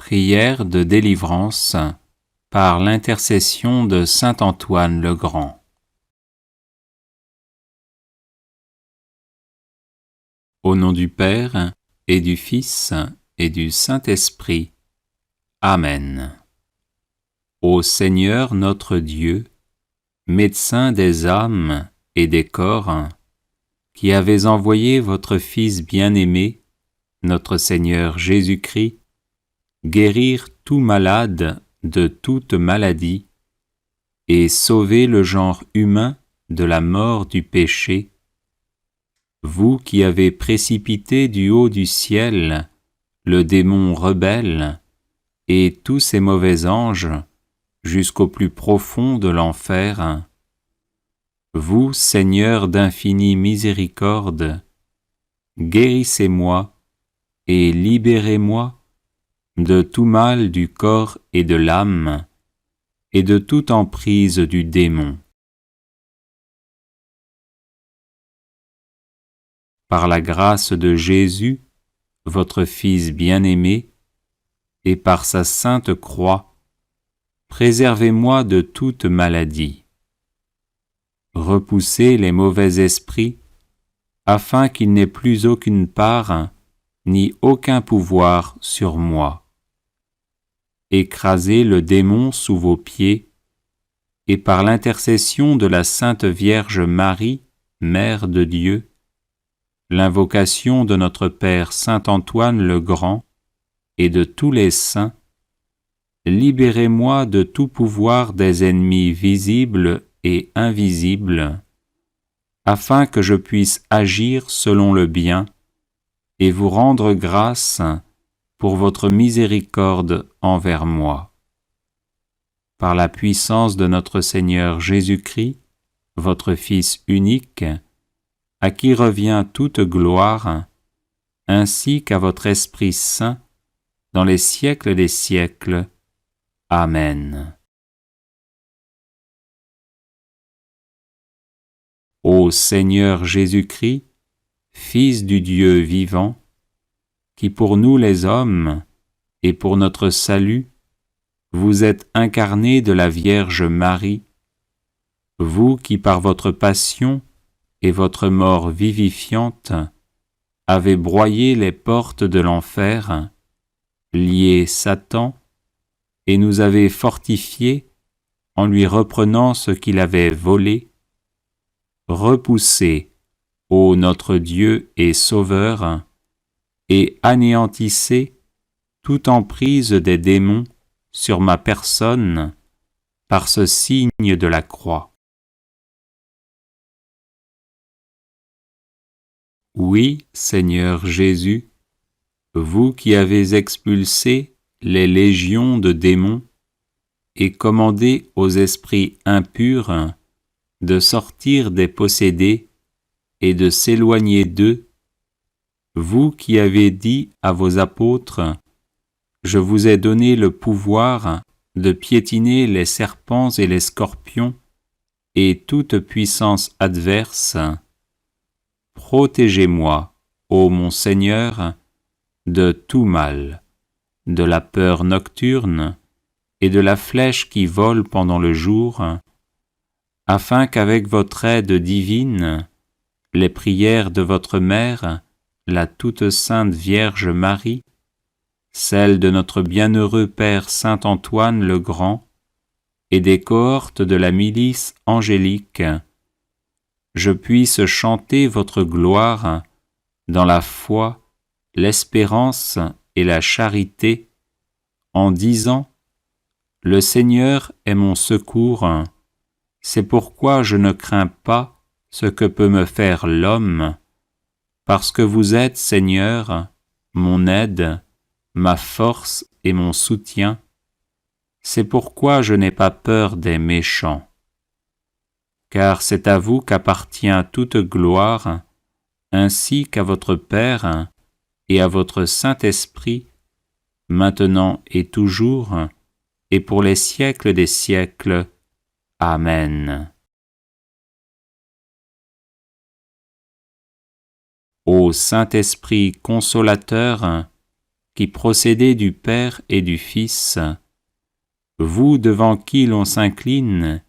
Prière de délivrance par l'intercession de saint Antoine le Grand. Au nom du Père, et du Fils, et du Saint-Esprit. Amen. Ô Seigneur notre Dieu, médecin des âmes et des corps, qui avez envoyé votre Fils bien-aimé, notre Seigneur Jésus-Christ, guérir tout malade de toute maladie, et sauver le genre humain de la mort du péché, vous qui avez précipité du haut du ciel le démon rebelle et tous ses mauvais anges jusqu'au plus profond de l'enfer, vous, Seigneur d'infinie miséricorde, guérissez-moi et libérez-moi de tout mal du corps et de l'âme, et de toute emprise du démon. Par la grâce de Jésus, votre Fils bien-aimé, et par sa sainte croix, préservez-moi de toute maladie. Repoussez les mauvais esprits, afin qu'ils n'aient plus aucune part, ni aucun pouvoir sur moi. Écrasez le démon sous vos pieds, et par l'intercession de la Sainte Vierge Marie, Mère de Dieu, l'invocation de notre Père Saint Antoine le Grand et de tous les saints, libérez-moi de tout pouvoir des ennemis visibles et invisibles, afin que je puisse agir selon le bien et vous rendre grâce pour votre miséricorde envers moi. Par la puissance de notre Seigneur Jésus-Christ, votre Fils unique, à qui revient toute gloire, ainsi qu'à votre Esprit Saint, dans les siècles des siècles. Amen. Ô Seigneur Jésus-Christ, Fils du Dieu vivant, qui pour nous les hommes, et pour notre salut, vous êtes incarné de la Vierge Marie, vous qui par votre passion et votre mort vivifiante avez broyé les portes de l'enfer, lié Satan, et nous avez fortifiés en lui reprenant ce qu'il avait volé, repoussez, ô notre Dieu et Sauveur, et anéantissez toute emprise des démons sur ma personne par ce signe de la croix. Oui, Seigneur Jésus, vous qui avez expulsé les légions de démons et commandé aux esprits impurs de sortir des possédés et de s'éloigner d'eux, vous qui avez dit à vos apôtres, « Je vous ai donné le pouvoir de piétiner les serpents et les scorpions et toute puissance adverse, protégez-moi, ô mon Seigneur, de tout mal, de la peur nocturne et de la flèche qui vole pendant le jour, afin qu'avec votre aide divine, les prières de votre Mère, la toute sainte Vierge Marie, celles de notre bienheureux Père Saint Antoine le Grand, et des cohortes de la milice angélique, je puisse chanter votre gloire dans la foi, l'espérance et la charité, en disant « Le Seigneur est mon secours, c'est pourquoi je ne crains pas ce que peut me faire l'homme, parce que vous êtes, Seigneur, mon aide, ma force et mon soutien, c'est pourquoi je n'ai pas peur des méchants. Car c'est à vous qu'appartient toute gloire, ainsi qu'à votre Père et à votre Saint-Esprit, maintenant et toujours, et pour les siècles des siècles. Amen. Ô Saint-Esprit consolateur, qui procédez du Père et du Fils, vous devant qui l'on s'incline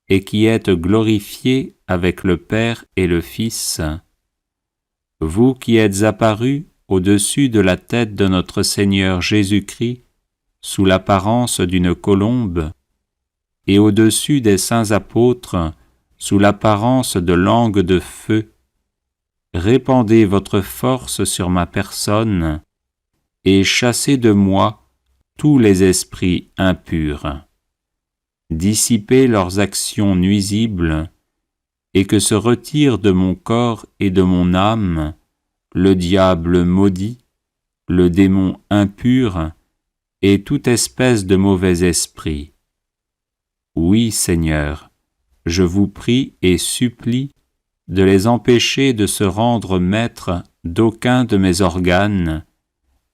et qui êtes glorifiés avec le Père et le Fils, vous qui êtes apparus au-dessus de la tête de notre Seigneur Jésus-Christ sous l'apparence d'une colombe, et au-dessus des saints apôtres sous l'apparence de langues de feu, répandez votre force sur ma personne et chassez de moi tous les esprits impurs. Dissipez leurs actions nuisibles et que se retire de mon corps et de mon âme le diable maudit, le démon impur et toute espèce de mauvais esprit. Oui, Seigneur, je vous prie et supplie de les empêcher de se rendre maîtres d'aucun de mes organes,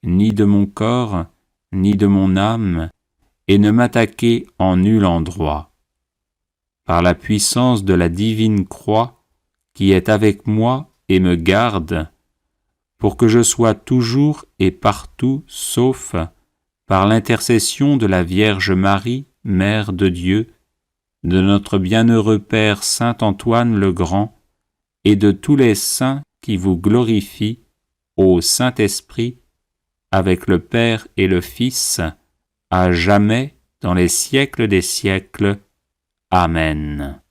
ni de mon corps, ni de mon âme, et ne m'attaquer en nul endroit. Par la puissance de la divine croix qui est avec moi et me garde, pour que je sois toujours et partout sauf par l'intercession de la Vierge Marie, Mère de Dieu, de notre bienheureux Père Saint Antoine le Grand, et de tous les saints qui vous glorifient, ô Saint-Esprit, avec le Père et le Fils, à jamais dans les siècles des siècles. Amen.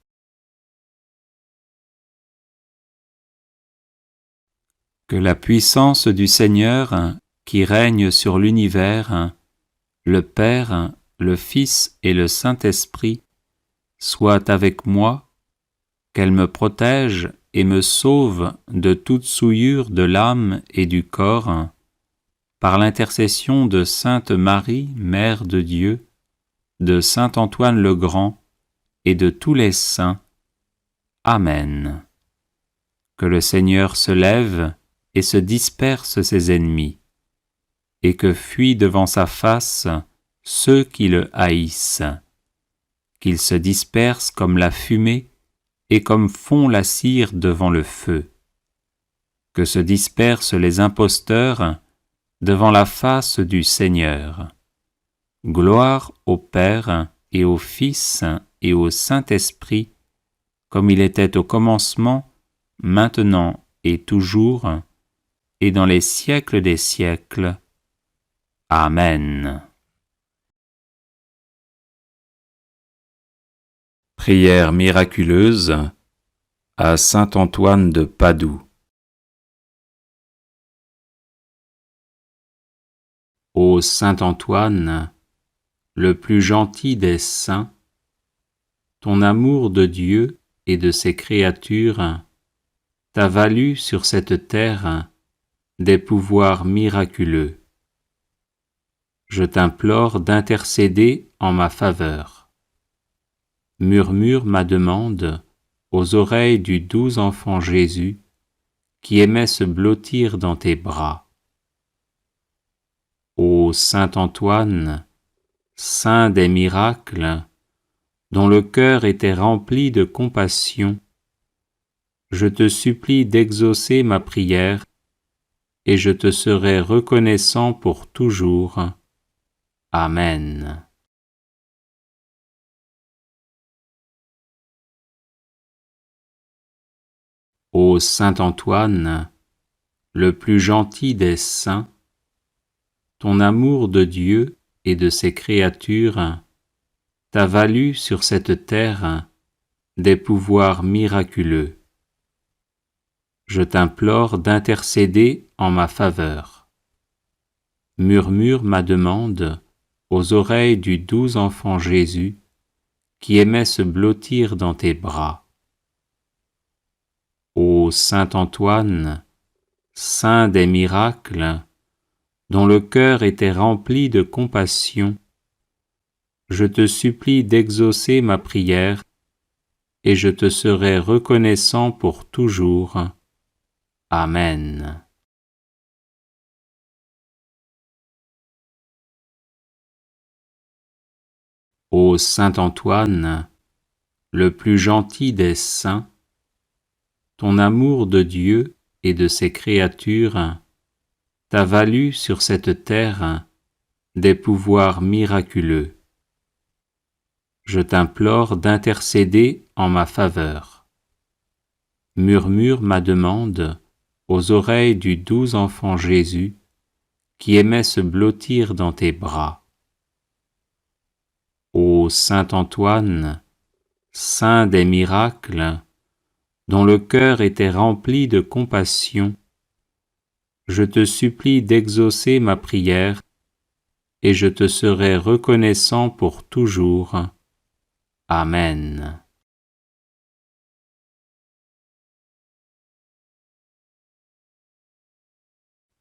Que la puissance du Seigneur, qui règne sur l'univers, le Père, le Fils et le Saint-Esprit, soit avec moi, qu'elle me protège et me sauve de toute souillure de l'âme et du corps, par l'intercession de Sainte Marie, Mère de Dieu, de Saint Antoine le Grand et de tous les saints. Amen. Que le Seigneur se lève et se disperse ses ennemis, et que fuient devant sa face ceux qui le haïssent, qu'ils se dispersent comme la fumée et comme fond la cire devant le feu, que se dispersent les imposteurs devant la face du Seigneur. Gloire au Père et au Fils et au Saint-Esprit, comme il était au commencement, maintenant et toujours, et dans les siècles des siècles. Amen. Prière miraculeuse à Saint Antoine de Padoue. Ô Saint Antoine, le plus gentil des saints, ton amour de Dieu et de ses créatures t'a valu sur cette terre des pouvoirs miraculeux. Je t'implore d'intercéder en ma faveur. Murmure ma demande aux oreilles du doux enfant Jésus qui aimait se blottir dans tes bras. Ô Saint Antoine, saint des miracles, dont le cœur était rempli de compassion, je te supplie d'exaucer ma prière et je te serai reconnaissant pour toujours. Amen. Ô Saint Antoine, le plus gentil des saints, ton amour de Dieu et de ses créatures t'a valu sur cette terre des pouvoirs miraculeux. Je t'implore d'intercéder en ma faveur. Murmure ma demande aux oreilles du doux enfant Jésus qui aimait se blottir dans tes bras. Ô Saint Antoine, saint des miracles, dont le cœur était rempli de compassion, je te supplie d'exaucer ma prière et je te serai reconnaissant pour toujours. Amen. Ô Saint Antoine, le plus gentil des saints, ton amour de Dieu et de ses créatures t'a valu sur cette terre des pouvoirs miraculeux. Je t'implore d'intercéder en ma faveur. Murmure ma demande aux oreilles du doux enfant Jésus qui aimait se blottir dans tes bras. Ô Saint Antoine, saint des miracles, dont le cœur était rempli de compassion, je te supplie d'exaucer ma prière et je te serai reconnaissant pour toujours. Amen.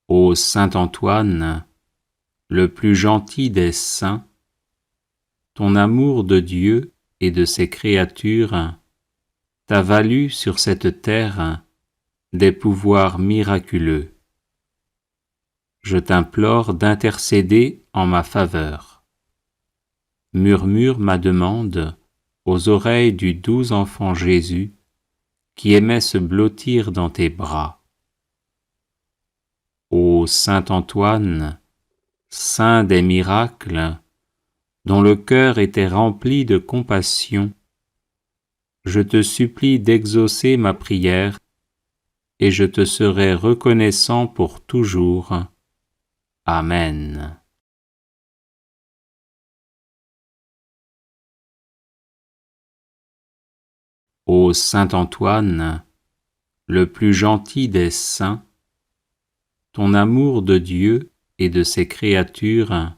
Ô Saint Antoine, le plus gentil des saints, ton amour de Dieu et de ses créatures t'a valu sur cette terre des pouvoirs miraculeux. Je t'implore d'intercéder en ma faveur. Murmure ma demande aux oreilles du doux enfant Jésus qui aimait se blottir dans tes bras. Ô Saint Antoine, saint des miracles, dont le cœur était rempli de compassion, je te supplie d'exaucer ma prière et je te serai reconnaissant pour toujours. Amen. Ô Saint Antoine, le plus gentil des saints, ton amour de Dieu et de ses créatures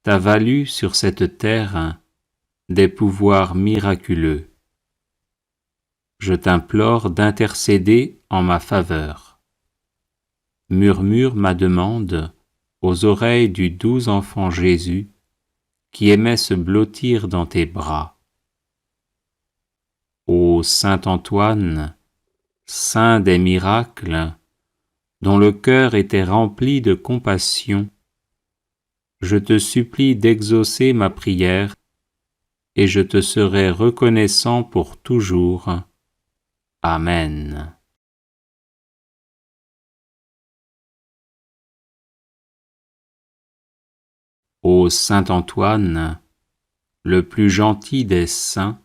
t'a valu sur cette terre des pouvoirs miraculeux. Je t'implore d'intercéder en ma faveur. Murmure ma demande aux oreilles du doux enfant Jésus qui aimait se blottir dans tes bras. Ô Saint Antoine, saint des miracles, dont le cœur était rempli de compassion, je te supplie d'exaucer ma prière et je te serai reconnaissant pour toujours. Amen. Ô Saint Antoine, le plus gentil des saints,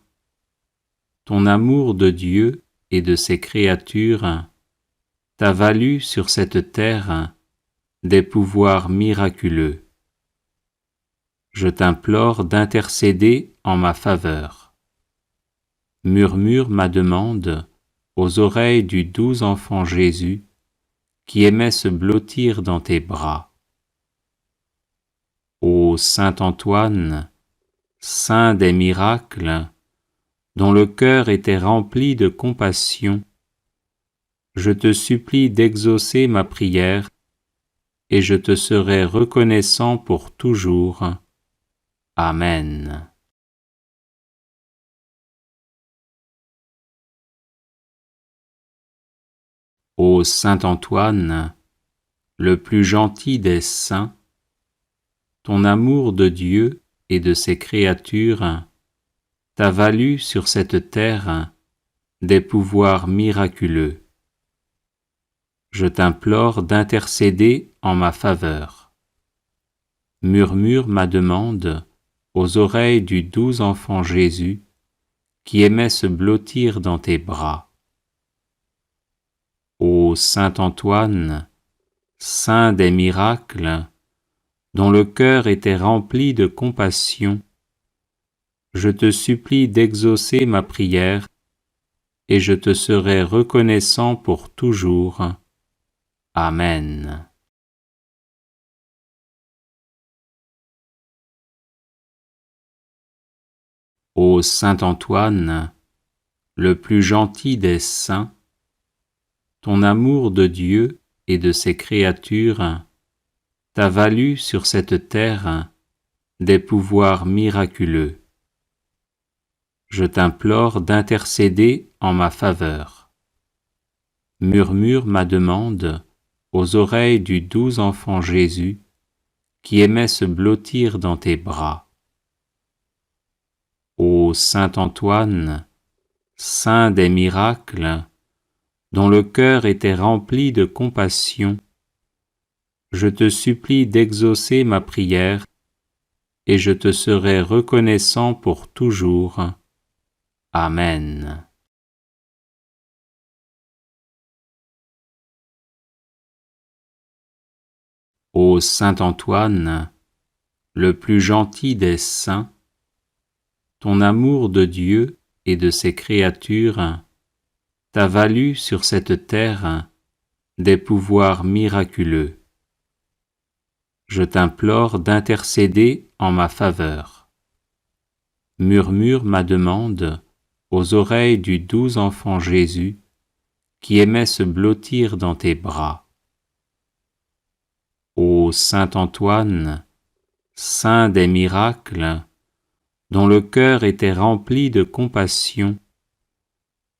ton amour de Dieu et de ses créatures t'a valu sur cette terre des pouvoirs miraculeux. Je t'implore d'intercéder en ma faveur. Murmure ma demande aux oreilles du doux enfant Jésus qui aimait se blottir dans tes bras. Ô Saint Antoine, saint des miracles, dont le cœur était rempli de compassion, je te supplie d'exaucer ma prière et je te serai reconnaissant pour toujours. Amen. Ô Saint Antoine, le plus gentil des saints, ton amour de Dieu et de ses créatures t'a valu sur cette terre des pouvoirs miraculeux. Je t'implore d'intercéder en ma faveur. Murmure ma demande aux oreilles du doux enfant Jésus qui aimait se blottir dans tes bras. Ô Saint Antoine, saint des miracles, dont le cœur était rempli de compassion, je te supplie d'exaucer ma prière et je te serai reconnaissant pour toujours. Amen. Ô Saint Antoine, le plus gentil des saints, ton amour de Dieu et de ses créatures t'a valu sur cette terre des pouvoirs miraculeux. Je t'implore d'intercéder en ma faveur. Murmure ma demande aux oreilles du doux enfant Jésus qui aimait se blottir dans tes bras. Ô Saint Antoine, saint des miracles, dont le cœur était rempli de compassion, je te supplie d'exaucer ma prière, et je te serai reconnaissant pour toujours. Amen. Ô Saint Antoine, le plus gentil des saints, ton amour de Dieu et de ses créatures t'a valu sur cette terre des pouvoirs miraculeux. Je t'implore d'intercéder en ma faveur. Murmure ma demande aux oreilles du doux enfant Jésus qui aimait se blottir dans tes bras. Ô Saint Antoine, saint des miracles, dont le cœur était rempli de compassion,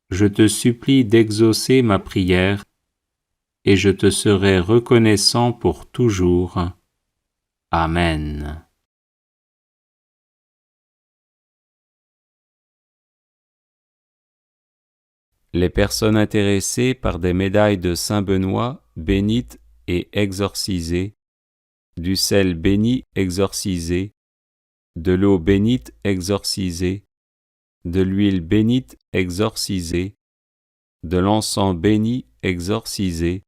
je te supplie d'exaucer ma prière, et je te serai reconnaissant pour toujours. Amen. Les personnes intéressées par des médailles de Saint Benoît bénites et exorcisées, du sel béni exorcisé, de l'eau bénite exorcisée, de l'huile bénite exorcisée, de l'encens béni exorcisé,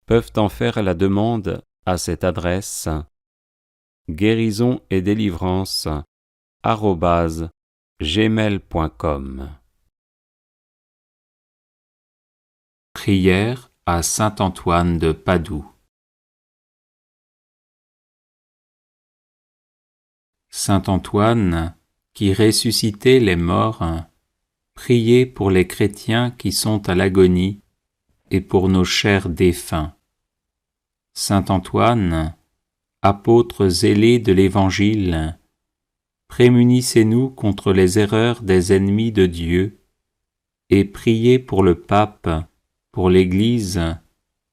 peuvent en faire la demande à cette adresse guérison et délivrance @gmail.com. Prière à saint Antoine de Padoue. Saint Antoine, qui ressuscitait les morts, priez pour les chrétiens qui sont à l'agonie et pour nos chers défunts. Saint Antoine, apôtre zélé de l'Évangile, prémunissez-nous contre les erreurs des ennemis de Dieu et priez pour le pape, pour l'Église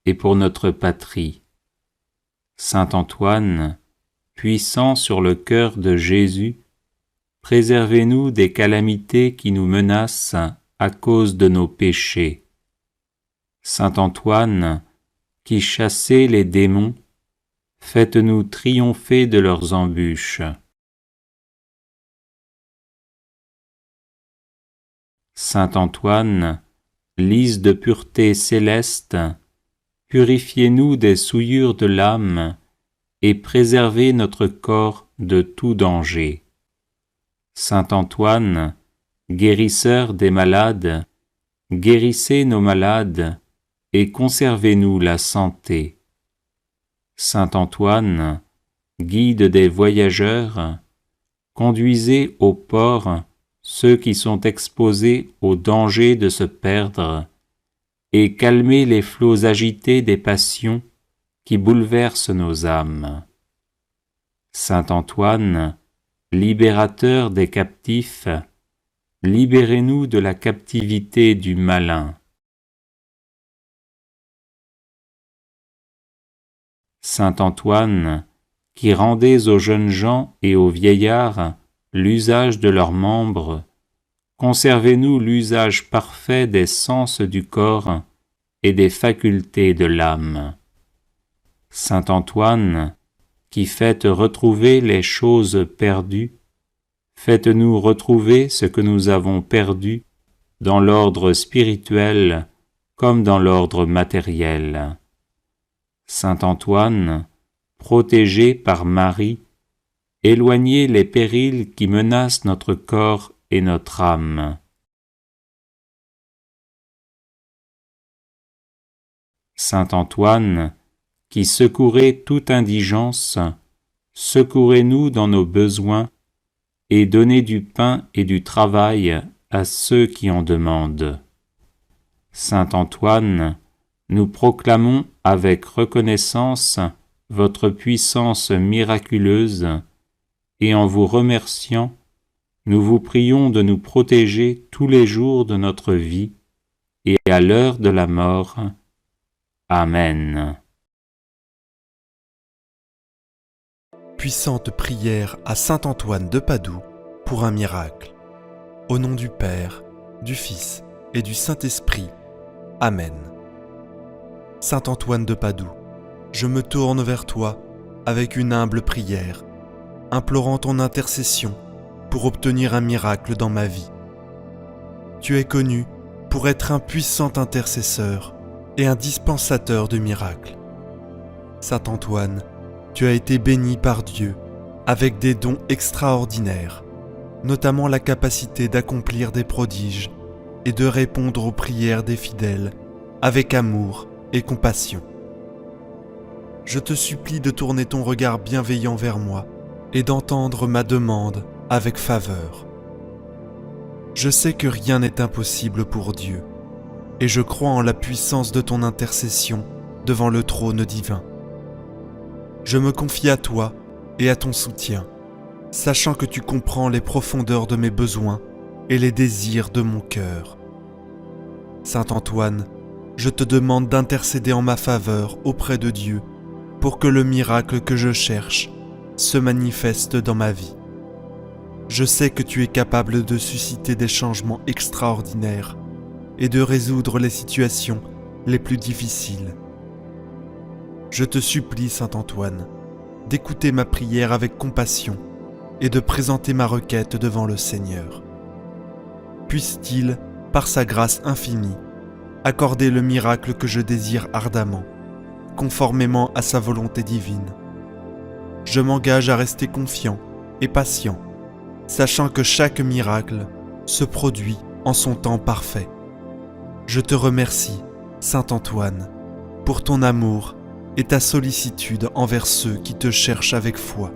et pour notre patrie. Saint Antoine, puissant sur le cœur de Jésus, préservez-nous des calamités qui nous menacent à cause de nos péchés. Saint Antoine, qui chassez les démons, faites-nous triompher de leurs embûches. Saint Antoine, lys de pureté céleste, purifiez-nous des souillures de l'âme et préservez notre corps de tout danger. Saint Antoine, guérisseur des malades, guérissez nos malades et conservez-nous la santé. Saint Antoine, guide des voyageurs, conduisez au port ceux qui sont exposés au danger de se perdre et calmez les flots agités des passions qui bouleversent nos âmes. Saint Antoine, libérateur des captifs, libérez-nous de la captivité du malin. Saint Antoine, qui rendez aux jeunes gens et aux vieillards l'usage de leurs membres, conservez-nous l'usage parfait des sens du corps et des facultés de l'âme. Saint Antoine, qui faites retrouver les choses perdues, faites-nous retrouver ce que nous avons perdu dans l'ordre spirituel comme dans l'ordre matériel. Saint Antoine, protégé par Marie, éloignez les périls qui menacent notre corps et notre âme. Saint Antoine, qui secourez toute indigence, secourez-nous dans nos besoins et donnez du pain et du travail à ceux qui en demandent. Saint Antoine, nous proclamons avec reconnaissance votre puissance miraculeuse et en vous remerciant, nous vous prions de nous protéger tous les jours de notre vie et à l'heure de la mort. Amen. Puissante prière à saint Antoine de Padoue pour un miracle. Au nom du Père, du Fils et du Saint-Esprit. Amen. Saint Antoine de Padoue, je me tourne vers toi avec une humble prière, implorant ton intercession pour obtenir un miracle dans ma vie. Tu es connu pour être un puissant intercesseur et un dispensateur de miracles. Saint Antoine, tu as été béni par Dieu avec des dons extraordinaires, notamment la capacité d'accomplir des prodiges et de répondre aux prières des fidèles avec amour et compassion. Je te supplie de tourner ton regard bienveillant vers moi et d'entendre ma demande avec faveur. Je sais que rien n'est impossible pour Dieu, et je crois en la puissance de ton intercession devant le trône divin. Je me confie à toi et à ton soutien, sachant que tu comprends les profondeurs de mes besoins et les désirs de mon cœur. Saint Antoine, je te demande d'intercéder en ma faveur auprès de Dieu pour que le miracle que je cherche se manifeste dans ma vie. Je sais que tu es capable de susciter des changements extraordinaires et de résoudre les situations les plus difficiles. Je te supplie, Saint Antoine, d'écouter ma prière avec compassion et de présenter ma requête devant le Seigneur. Puisse-t-il, par sa grâce infinie, accorder le miracle que je désire ardemment, conformément à sa volonté divine. Je m'engage à rester confiant et patient, sachant que chaque miracle se produit en son temps parfait. Je te remercie, Saint Antoine, pour ton amour et ta sollicitude envers ceux qui te cherchent avec foi.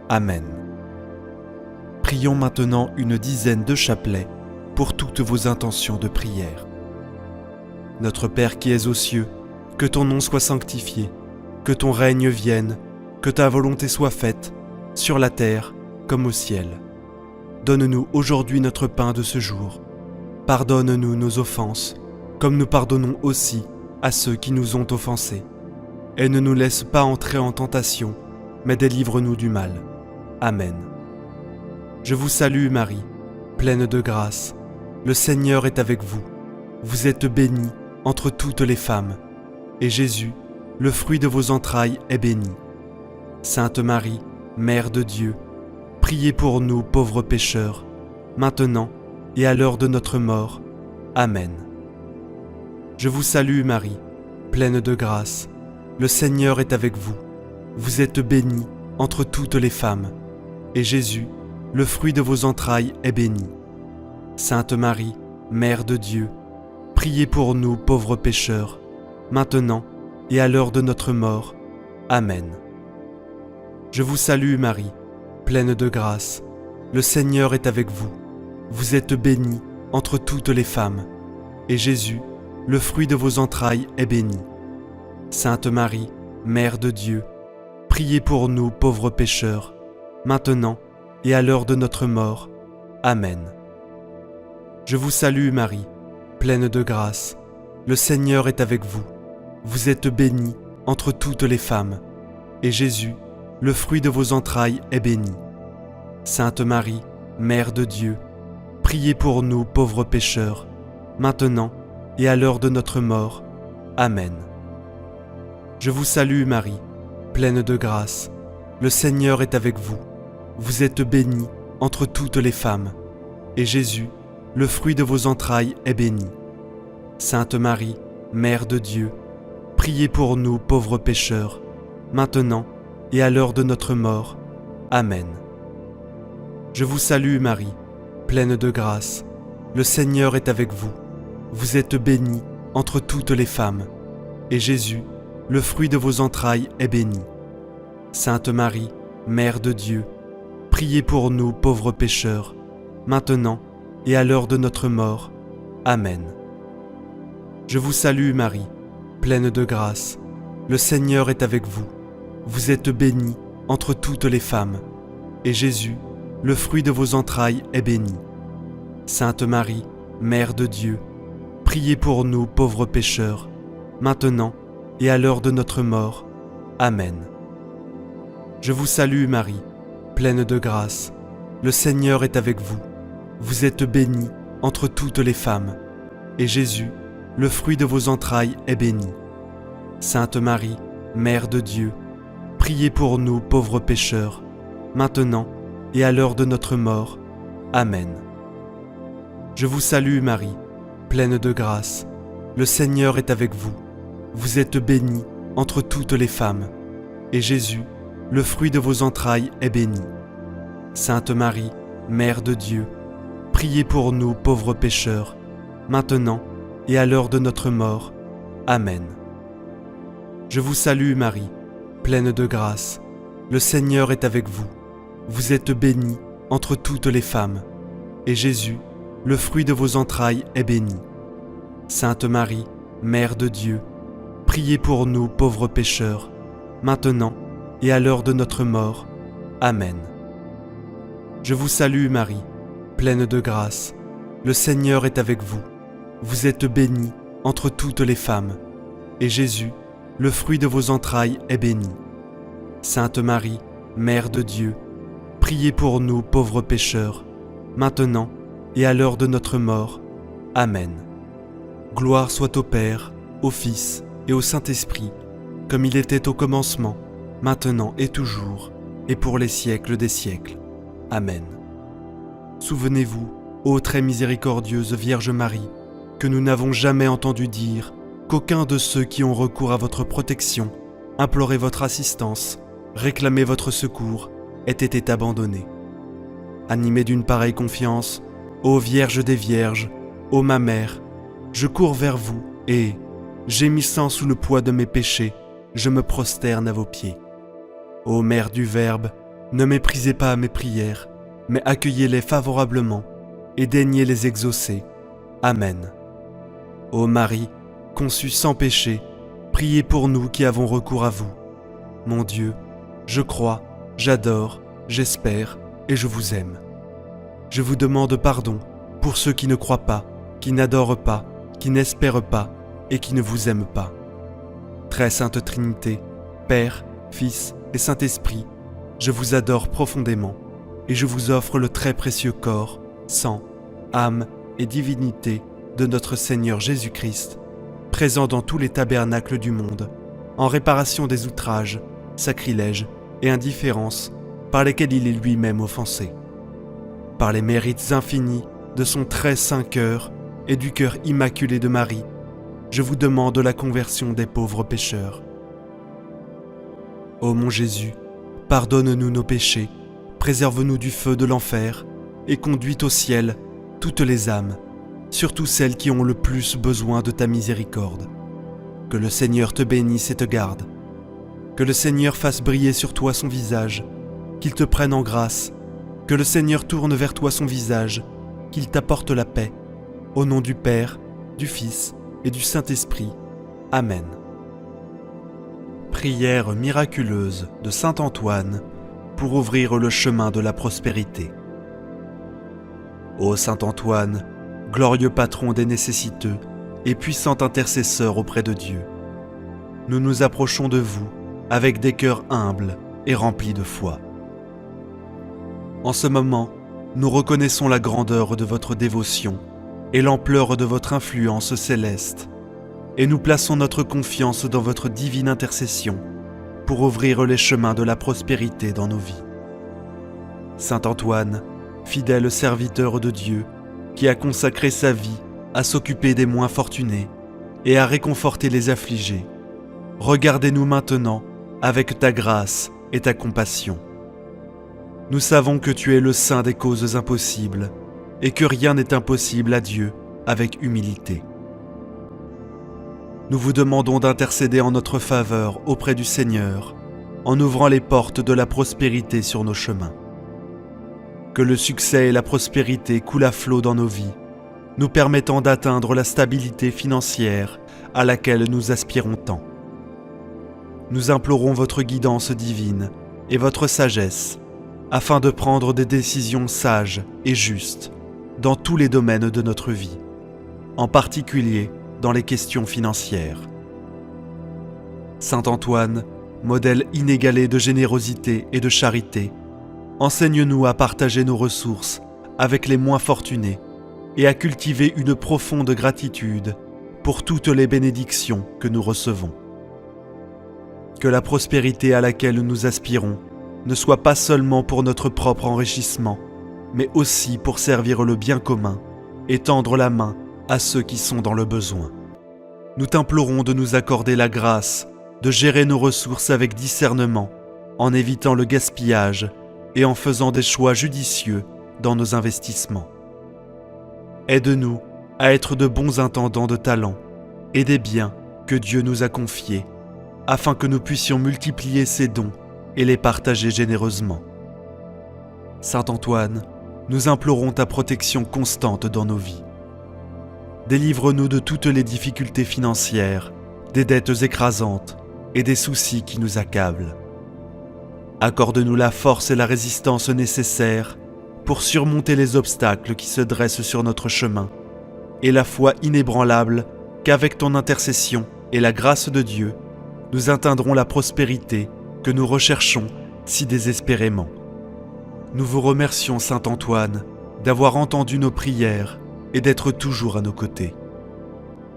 Amen. Prions maintenant une dizaine de chapelets pour toutes vos intentions de prière. Notre Père qui es aux cieux, que ton nom soit sanctifié, que ton règne vienne, que ta volonté soit faite, sur la terre comme au ciel. Donne-nous aujourd'hui notre pain de ce jour. Pardonne-nous nos offenses, comme nous pardonnons aussi à ceux qui nous ont offensés. Et ne nous laisse pas entrer en tentation, mais délivre-nous du mal. Amen. Je vous salue Marie, pleine de grâce. Le Seigneur est avec vous. Vous êtes bénie entre toutes les femmes, et Jésus, le fruit de vos entrailles, est béni. Sainte Marie, Mère de Dieu, priez pour nous pauvres pécheurs, maintenant et à l'heure de notre mort. Amen. Je vous salue Marie, pleine de grâce. Le Seigneur est avec vous. Vous êtes bénie entre toutes les femmes, et Jésus, le fruit de vos entrailles, est béni. Sainte Marie, Mère de Dieu, priez pour nous pauvres pécheurs, maintenant et à l'heure de notre mort. Amen. Je vous salue Marie, pleine de grâce. Le Seigneur est avec vous. Vous êtes bénie entre toutes les femmes, et Jésus, le fruit de vos entrailles, est béni. Sainte Marie, Mère de Dieu, priez pour nous pauvres pécheurs, maintenant et à l'heure de notre mort. Amen. Je vous salue Marie, pleine de grâce. Le Seigneur est avec vous. Vous êtes bénie entre toutes les femmes, et Jésus, le fruit de vos entrailles, est béni. Sainte Marie, Mère de Dieu, priez pour nous pauvres pécheurs, maintenant et à l'heure de notre mort. Amen. Je vous salue Marie, pleine de grâce. Le Seigneur est avec vous. Vous êtes bénie entre toutes les femmes, et Jésus, le fruit de vos entrailles, est béni. Sainte Marie, Mère de Dieu, priez pour nous pauvres pécheurs, maintenant et à l'heure de notre mort. Amen. Je vous salue Marie, pleine de grâce. Le Seigneur est avec vous. Vous êtes bénie entre toutes les femmes, et Jésus, le fruit de vos entrailles, est béni. Sainte Marie, Mère de Dieu, priez pour nous pauvres pécheurs, maintenant et à l'heure de notre mort. Amen. Je vous salue Marie, pleine de grâce. Le Seigneur est avec vous. Vous êtes bénie entre toutes les femmes, et Jésus, le fruit de vos entrailles, est béni. Sainte Marie, Mère de Dieu, priez pour nous pauvres pécheurs, maintenant et à l'heure de notre mort. Amen. Je vous salue Marie, pleine de grâce. Le Seigneur est avec vous. Vous êtes bénie entre toutes les femmes, et Jésus, le fruit de vos entrailles, est béni. Sainte Marie, Mère de Dieu, priez pour nous pauvres pécheurs, maintenant et à l'heure de notre mort. Amen. Je vous salue Marie, pleine de grâce. Le Seigneur est avec vous. Vous êtes bénie entre toutes les femmes, et Jésus, le fruit de vos entrailles, est béni. Sainte Marie, Mère de Dieu, priez pour nous pauvres pécheurs, maintenant et à l'heure de notre mort. Amen. Je vous salue Marie, pleine de grâce. Le Seigneur est avec vous. Vous êtes bénie entre toutes les femmes, et Jésus, le fruit de vos entrailles, est béni. Sainte Marie, Mère de Dieu, priez pour nous pauvres pécheurs, maintenant et à l'heure de notre mort. Amen. Je vous salue Marie, pleine de grâce. Le Seigneur est avec vous. Vous êtes bénie entre toutes les femmes, et Jésus, le fruit de vos entrailles, est béni. Sainte Marie, Mère de Dieu, priez pour nous pauvres pécheurs, maintenant et à l'heure de notre mort. Amen. Gloire soit au Père, au Fils et au Saint-Esprit, comme il était au commencement, maintenant et toujours, et pour les siècles des siècles. Amen. Souvenez-vous, ô très miséricordieuse Vierge Marie, que nous n'avons jamais entendu dire qu'aucun de ceux qui ont recours à votre protection, imploré votre assistance, réclamé votre secours, ait été abandonné. Animé d'une pareille confiance, ô Vierge des Vierges, ô ma mère, je cours vers vous et, gémissant sous le poids de mes péchés, je me prosterne à vos pieds. Ô Mère du Verbe, ne méprisez pas mes prières, mais accueillez-les favorablement et daignez les exaucer. Amen. Ô Marie, conçue sans péché, priez pour nous qui avons recours à vous. Mon Dieu, je crois, j'adore, j'espère et je vous aime. Je vous demande pardon pour ceux qui ne croient pas, qui n'adorent pas, qui n'espèrent pas et qui ne vous aiment pas. Très Sainte Trinité, Père, Fils et Saint-Esprit, je vous adore profondément et je vous offre le très précieux corps, sang, âme et divinité de notre Seigneur Jésus-Christ, présent dans tous les tabernacles du monde, en réparation des outrages, sacrilèges et indifférences par lesquels il est lui-même offensé. Par les mérites infinis de son très saint cœur et du cœur immaculé de Marie, je vous demande la conversion des pauvres pécheurs. Ô mon Jésus, pardonne-nous nos péchés, préserve-nous du feu de l'enfer et conduis au ciel toutes les âmes, surtout celles qui ont le plus besoin de ta miséricorde. Que le Seigneur te bénisse et te garde. Que le Seigneur fasse briller sur toi son visage, qu'il te prenne en grâce. Que le Seigneur tourne vers toi son visage, qu'il t'apporte la paix. Au nom du Père, du Fils et du Saint-Esprit. Amen. Prière miraculeuse de saint Antoine pour ouvrir le chemin de la prospérité. Ô saint Antoine, glorieux patron des nécessiteux et puissant intercesseur auprès de Dieu, nous nous approchons de vous avec des cœurs humbles et remplis de foi. En ce moment, nous reconnaissons la grandeur de votre dévotion et l'ampleur de votre influence céleste, et nous plaçons notre confiance dans votre divine intercession pour ouvrir les chemins de la prospérité dans nos vies. Saint Antoine, fidèle serviteur de Dieu, qui a consacré sa vie à s'occuper des moins fortunés et à réconforter les affligés, regardez-nous maintenant avec ta grâce et ta compassion. Nous savons que tu es le saint des causes impossibles et que rien n'est impossible à Dieu avec humilité. Nous vous demandons d'intercéder en notre faveur auprès du Seigneur en ouvrant les portes de la prospérité sur nos chemins. Que le succès et la prospérité coulent à flot dans nos vies, nous permettant d'atteindre la stabilité financière à laquelle nous aspirons tant. Nous implorons votre guidance divine et votre sagesse afin de prendre des décisions sages et justes dans tous les domaines de notre vie, en particulier dans les questions financières. Saint Antoine, modèle inégalé de générosité et de charité, enseigne-nous à partager nos ressources avec les moins fortunés et à cultiver une profonde gratitude pour toutes les bénédictions que nous recevons. que la prospérité à laquelle nous aspirons ne soit pas seulement pour notre propre enrichissement, mais aussi pour servir le bien commun et tendre la main à ceux qui sont dans le besoin. Nous t'implorons de nous accorder la grâce de gérer nos ressources avec discernement, en évitant le gaspillage et en faisant des choix judicieux dans nos investissements. Aide-nous à être de bons intendants de talents et des biens que Dieu nous a confiés, afin que nous puissions multiplier ces dons et les partager généreusement. Saint Antoine, nous implorons ta protection constante dans nos vies. Délivre-nous de toutes les difficultés financières, des dettes écrasantes et des soucis qui nous accablent. Accorde-nous la force et la résistance nécessaires pour surmonter les obstacles qui se dressent sur notre chemin, et la foi inébranlable qu'avec ton intercession et la grâce de Dieu, nous atteindrons la prospérité que nous recherchons si désespérément. Nous vous remercions, Saint Antoine, d'avoir entendu nos prières et d'être toujours à nos côtés.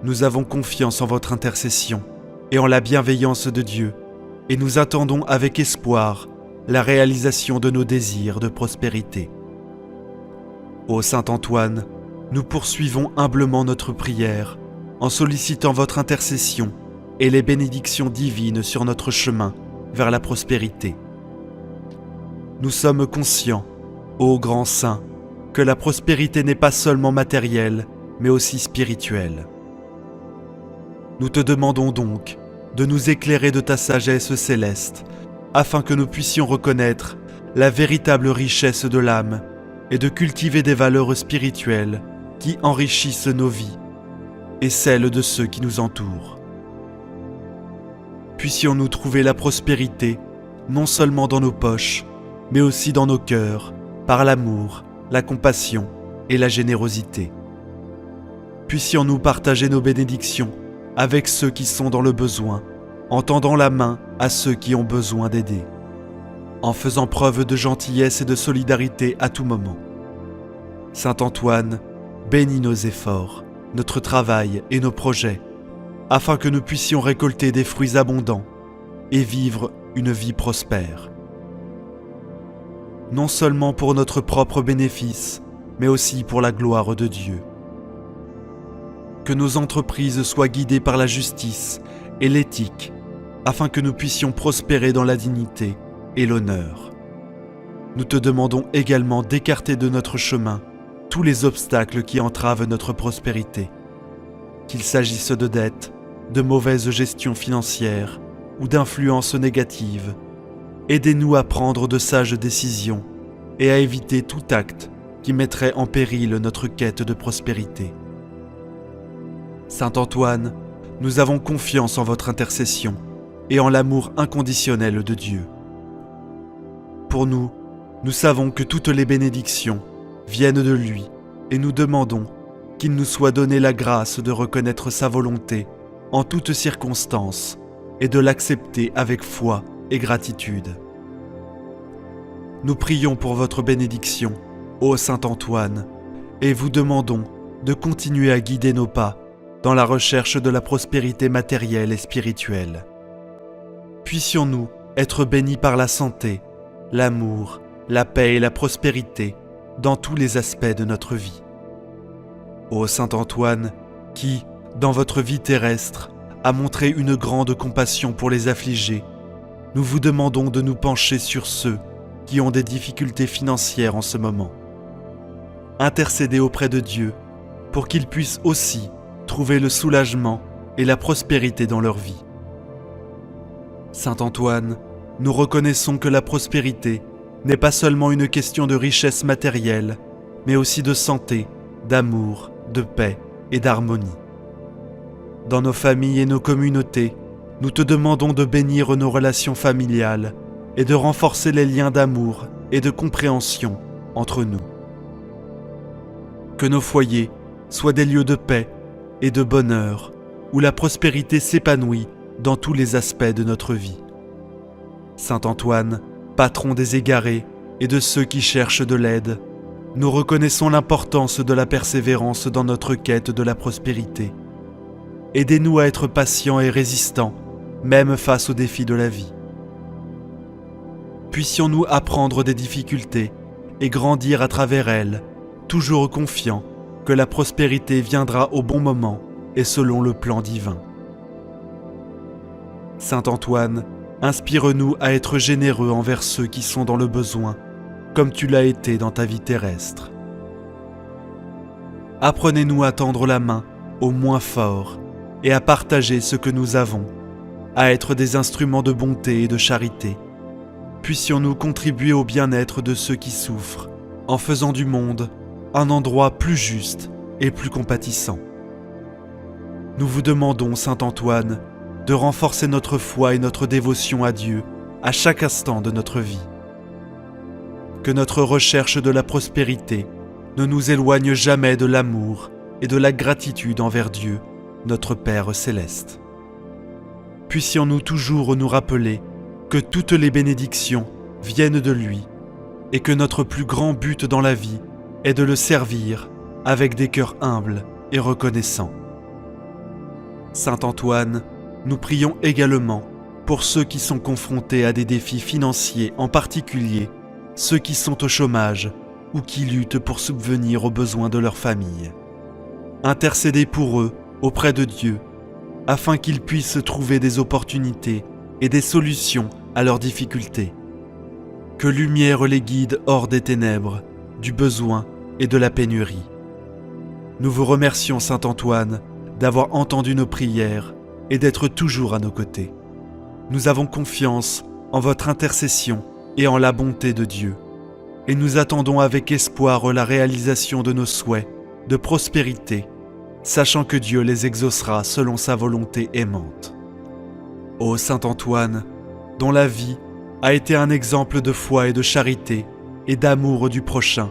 Nous avons confiance en votre intercession et en la bienveillance de Dieu, et nous attendons avec espoir la réalisation de nos désirs de prospérité. Ô Saint Antoine, nous poursuivons humblement notre prière en sollicitant votre intercession et les bénédictions divines sur notre chemin vers la prospérité. Nous sommes conscients, ô grand saint, que la prospérité n'est pas seulement matérielle, mais aussi spirituelle. Nous te demandons donc de nous éclairer de ta sagesse céleste, afin que nous puissions reconnaître la véritable richesse de l'âme et de cultiver des valeurs spirituelles qui enrichissent nos vies et celles de ceux qui nous entourent. Puissions-nous trouver la prospérité non seulement dans nos poches, mais aussi dans nos cœurs, par l'amour, la compassion et la générosité. Puissions-nous partager nos bénédictions avec ceux qui sont dans le besoin, en tendant la main à ceux qui ont besoin d'aider, en faisant preuve de gentillesse et de solidarité à tout moment. Saint Antoine, bénis nos efforts, notre travail et nos projets, afin que nous puissions récolter des fruits abondants et vivre une vie prospère. Non seulement pour notre propre bénéfice, mais aussi pour la gloire de Dieu. Que nos entreprises soient guidées par la justice et l'éthique, afin que nous puissions prospérer dans la dignité et l'honneur. Nous te demandons également d'écarter de notre chemin tous les obstacles qui entravent notre prospérité, qu'il s'agisse de dettes, de mauvaise gestion financière ou d'influences négatives. Aidez-nous à prendre de sages décisions et à éviter tout acte qui mettrait en péril notre quête de prospérité. Saint Antoine, nous avons confiance en votre intercession et en l'amour inconditionnel de Dieu. Pour nous, nous savons que toutes les bénédictions viennent de lui et nous demandons qu'il nous soit donné la grâce de reconnaître sa volonté en toutes circonstances et de l'accepter avec foi et gratitude. Nous prions pour votre bénédiction, ô Saint Antoine, et vous demandons de continuer à guider nos pas dans la recherche de la prospérité matérielle et spirituelle. Puissions-nous être bénis par la santé, l'amour, la paix et la prospérité dans tous les aspects de notre vie. Ô Saint Antoine, qui, dans votre vie terrestre, a montré une grande compassion pour les affligés, nous vous demandons de nous pencher sur ceux qui ont des difficultés financières en ce moment. Intercédez auprès de Dieu pour qu'ils puissent aussi trouver le soulagement et la prospérité dans leur vie. Saint Antoine, nous reconnaissons que la prospérité n'est pas seulement une question de richesse matérielle, mais aussi de santé, d'amour, de paix et d'harmonie. Dans nos familles et nos communautés, nous te demandons de bénir nos relations familiales et de renforcer les liens d'amour et de compréhension entre nous. Que nos foyers soient des lieux de paix et de bonheur, où la prospérité s'épanouit dans tous les aspects de notre vie. Saint Antoine, patron des égarés et de ceux qui cherchent de l'aide, nous reconnaissons l'importance de la persévérance dans notre quête de la prospérité. Aidez-nous à être patients et résistants même face aux défis de la vie. Puissions-nous apprendre des difficultés et grandir à travers elles, toujours confiants que la prospérité viendra au bon moment et selon le plan divin. Saint Antoine, inspire-nous à être généreux envers ceux qui sont dans le besoin, comme tu l'as été dans ta vie terrestre. Apprenez-nous à tendre la main aux moins forts et à partager ce que nous avons, à être des instruments de bonté et de charité. Puissions-nous contribuer au bien-être de ceux qui souffrent, en faisant du monde un endroit plus juste et plus compatissant. Nous vous demandons, Saint Antoine, de renforcer notre foi et notre dévotion à Dieu à chaque instant de notre vie. Que notre recherche de la prospérité ne nous éloigne jamais de l'amour et de la gratitude envers Dieu, notre Père céleste. Puissions-nous toujours nous rappeler que toutes les bénédictions viennent de lui et que notre plus grand but dans la vie est de le servir avec des cœurs humbles et reconnaissants. Saint Antoine, nous prions également pour ceux qui sont confrontés à des défis financiers, en particulier ceux qui sont au chômage ou qui luttent pour subvenir aux besoins de leur famille. Intercédez pour eux auprès de Dieu, afin qu'ils puissent trouver des opportunités et des solutions à leurs difficultés. Que lumière les guide hors des ténèbres, du besoin et de la pénurie. Nous vous remercions, Saint Antoine, d'avoir entendu nos prières et d'être toujours à nos côtés. Nous avons confiance en votre intercession et en la bonté de Dieu, et nous attendons avec espoir la réalisation de nos souhaits de prospérité, sachant que Dieu les exaucera selon sa volonté aimante. Ô Saint Antoine, dont la vie a été un exemple de foi et de charité et d'amour du prochain,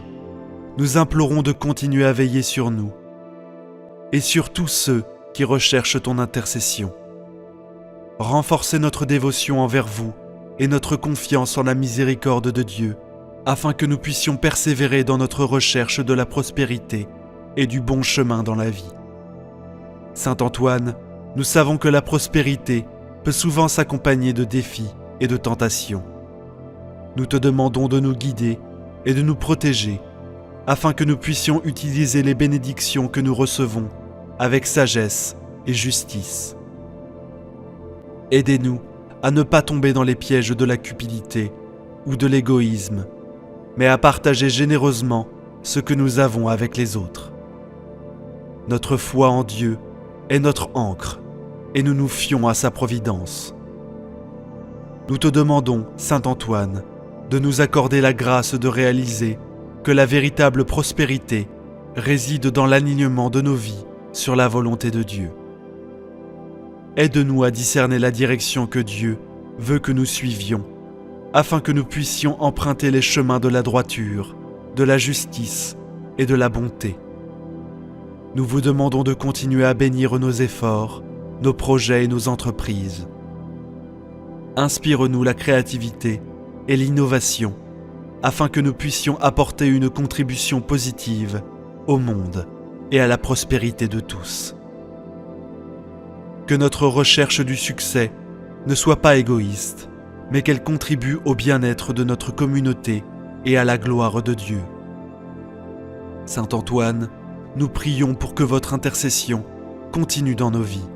nous implorons de continuer à veiller sur nous et sur tous ceux qui recherchent ton intercession. Renforcez notre dévotion envers vous et notre confiance en la miséricorde de Dieu, afin que nous puissions persévérer dans notre recherche de la prospérité et du bon chemin dans la vie. Saint Antoine, nous savons que la prospérité peut souvent s'accompagner de défis et de tentations. Nous te demandons de nous guider et de nous protéger, afin que nous puissions utiliser les bénédictions que nous recevons avec sagesse et justice. Aidez-nous à ne pas tomber dans les pièges de la cupidité ou de l'égoïsme, mais à partager généreusement ce que nous avons avec les autres. Notre foi en Dieu est notre ancre, et nous nous fions à sa providence. Nous te demandons, Saint Antoine, de nous accorder la grâce de réaliser que la véritable prospérité réside dans l'alignement de nos vies sur la volonté de Dieu. Aide-nous à discerner la direction que Dieu veut que nous suivions, afin que nous puissions emprunter les chemins de la droiture, de la justice et de la bonté. Nous vous demandons de continuer à bénir nos efforts, nos projets et nos entreprises. Inspire-nous la créativité et l'innovation, afin que nous puissions apporter une contribution positive au monde et à la prospérité de tous. Que notre recherche du succès ne soit pas égoïste, mais qu'elle contribue au bien-être de notre communauté et à la gloire de Dieu. Saint Antoine, nous prions pour que votre intercession continue dans nos vies,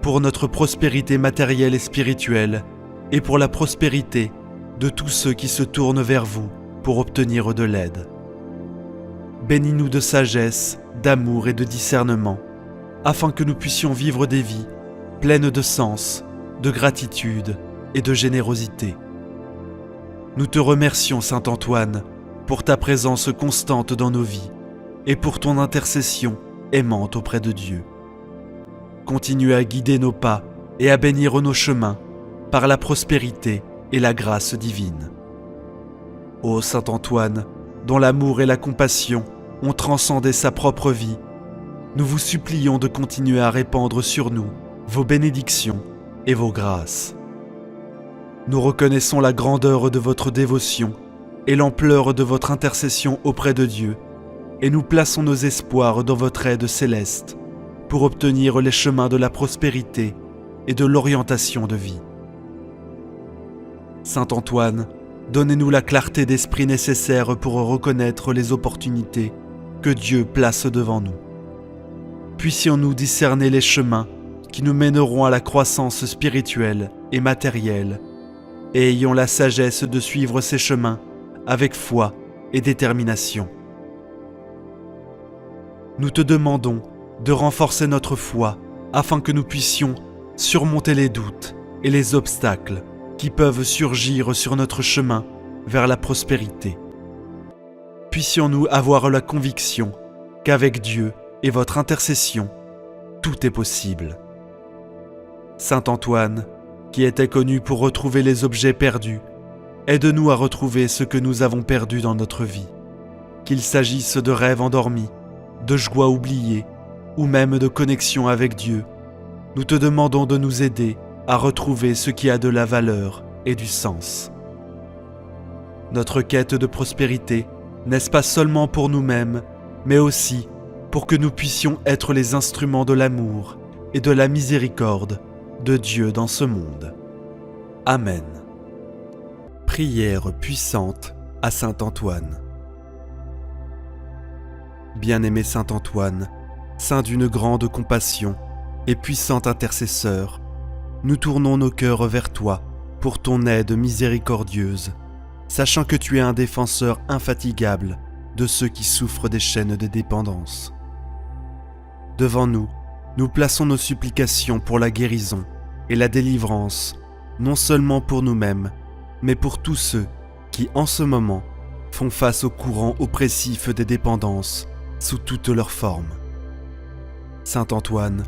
pour notre prospérité matérielle et spirituelle, et pour la prospérité de tous ceux qui se tournent vers vous pour obtenir de l'aide. Bénis-nous de sagesse, d'amour et de discernement, afin que nous puissions vivre des vies pleines de sens, de gratitude et de générosité. Nous te remercions, Saint Antoine, pour ta présence constante dans nos vies et pour ton intercession aimante auprès de Dieu. Continue à guider nos pas et à bénir nos chemins par la prospérité et la grâce divine. Ô Saint Antoine, dont l'amour et la compassion ont transcendé sa propre vie, nous vous supplions de continuer à répandre sur nous vos bénédictions et vos grâces. Nous reconnaissons la grandeur de votre dévotion et l'ampleur de votre intercession auprès de Dieu, et nous plaçons nos espoirs dans votre aide céleste pour obtenir les chemins de la prospérité et de l'orientation de vie. Saint Antoine, donnez-nous la clarté d'esprit nécessaire pour reconnaître les opportunités que Dieu place devant nous. Puissions-nous discerner les chemins qui nous mèneront à la croissance spirituelle et matérielle, et ayons la sagesse de suivre ces chemins avec foi et détermination. Nous te demandons de renforcer notre foi afin que nous puissions surmonter les doutes et les obstacles qui peuvent surgir sur notre chemin vers la prospérité. Puissions-nous avoir la conviction qu'avec Dieu et votre intercession, tout est possible. Saint Antoine, qui était connu pour retrouver les objets perdus, aide-nous à retrouver ce que nous avons perdu dans notre vie, qu'il s'agisse de rêves endormis, de joies oubliées ou même de connexion avec Dieu. Nous te demandons de nous aider à retrouver ce qui a de la valeur et du sens. Notre quête de prospérité, n'est-ce pas seulement pour nous-mêmes, mais aussi pour que nous puissions être les instruments de l'amour et de la miséricorde de Dieu dans ce monde. Amen. Prière puissante à Saint Antoine. Bien-aimé Saint Antoine, saint d'une grande compassion et puissant intercesseur, nous tournons nos cœurs vers toi pour ton aide miséricordieuse, sachant que tu es un défenseur infatigable de ceux qui souffrent des chaînes de dépendance. Devant nous, nous plaçons nos supplications pour la guérison et la délivrance, non seulement pour nous-mêmes, mais pour tous ceux qui, en ce moment, font face au courant oppressif des dépendances sous toutes leurs formes. Saint Antoine,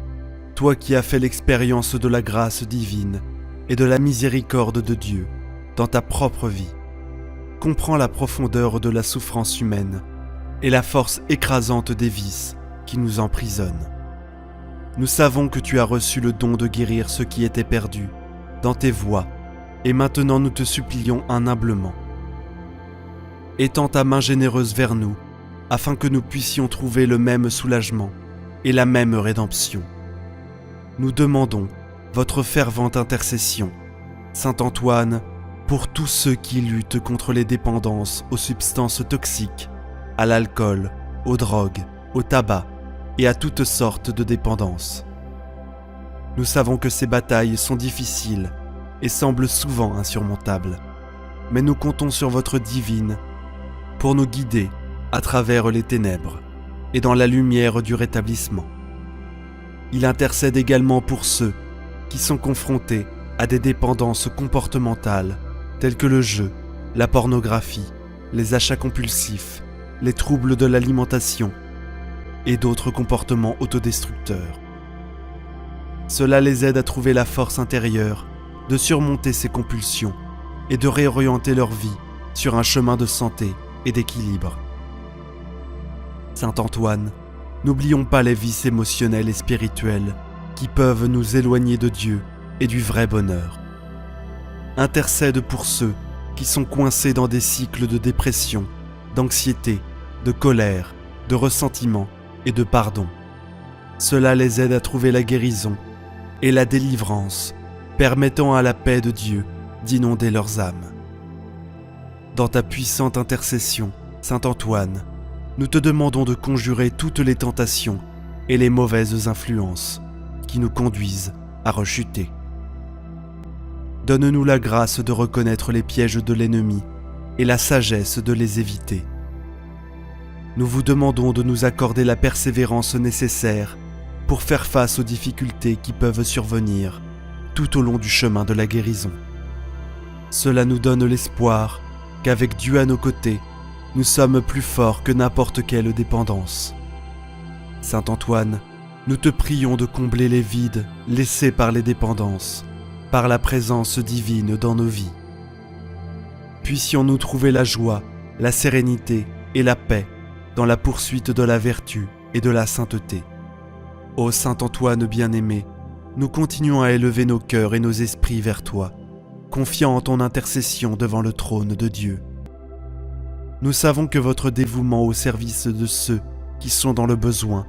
toi qui as fait l'expérience de la grâce divine et de la miséricorde de Dieu dans ta propre vie, comprends la profondeur de la souffrance humaine et la force écrasante des vices qui nous emprisonnent. Nous savons que tu as reçu le don de guérir ce qui était perdu dans tes voies, et maintenant nous te supplions humblement. Étends ta main généreuse vers nous, afin que nous puissions trouver le même soulagement et la même rédemption. Nous demandons votre fervente intercession, Saint Antoine, pour tous ceux qui luttent contre les dépendances aux substances toxiques, à l'alcool, aux drogues, au tabac et à toutes sortes de dépendances. Nous savons que ces batailles sont difficiles et semblent souvent insurmontables, mais nous comptons sur votre divine pour nous guider à travers les ténèbres et dans la lumière du rétablissement. Il intercède également pour ceux qui sont confrontés à des dépendances comportementales telles que le jeu, la pornographie, les achats compulsifs, les troubles de l'alimentation et d'autres comportements autodestructeurs. Cela les aide à trouver la force intérieure de surmonter ces compulsions et de réorienter leur vie sur un chemin de santé et d'équilibre. Saint Antoine, n'oublions pas les vices émotionnels et spirituels qui peuvent nous éloigner de Dieu et du vrai bonheur. Intercède pour ceux qui sont coincés dans des cycles de dépression, d'anxiété, de colère, de ressentiment et de pardon. Cela les aide à trouver la guérison et la délivrance, permettant à la paix de Dieu d'inonder leurs âmes. Dans ta puissante intercession, Saint Antoine, nous te demandons de conjurer toutes les tentations et les mauvaises influences qui nous conduisent à rechuter. Donne-nous la grâce de reconnaître les pièges de l'ennemi et la sagesse de les éviter. Nous vous demandons de nous accorder la persévérance nécessaire pour faire face aux difficultés qui peuvent survenir tout au long du chemin de la guérison. Cela nous donne l'espoir qu'avec Dieu à nos côtés, nous sommes plus forts que n'importe quelle dépendance. Saint Antoine, nous te prions de combler les vides laissés par les dépendances, par la présence divine dans nos vies. Puissions-nous trouver la joie, la sérénité et la paix dans la poursuite de la vertu et de la sainteté. Ô Saint Antoine bien-aimé, nous continuons à élever nos cœurs et nos esprits vers toi, confiants en ton intercession devant le trône de Dieu. Nous savons que votre dévouement au service de ceux qui sont dans le besoin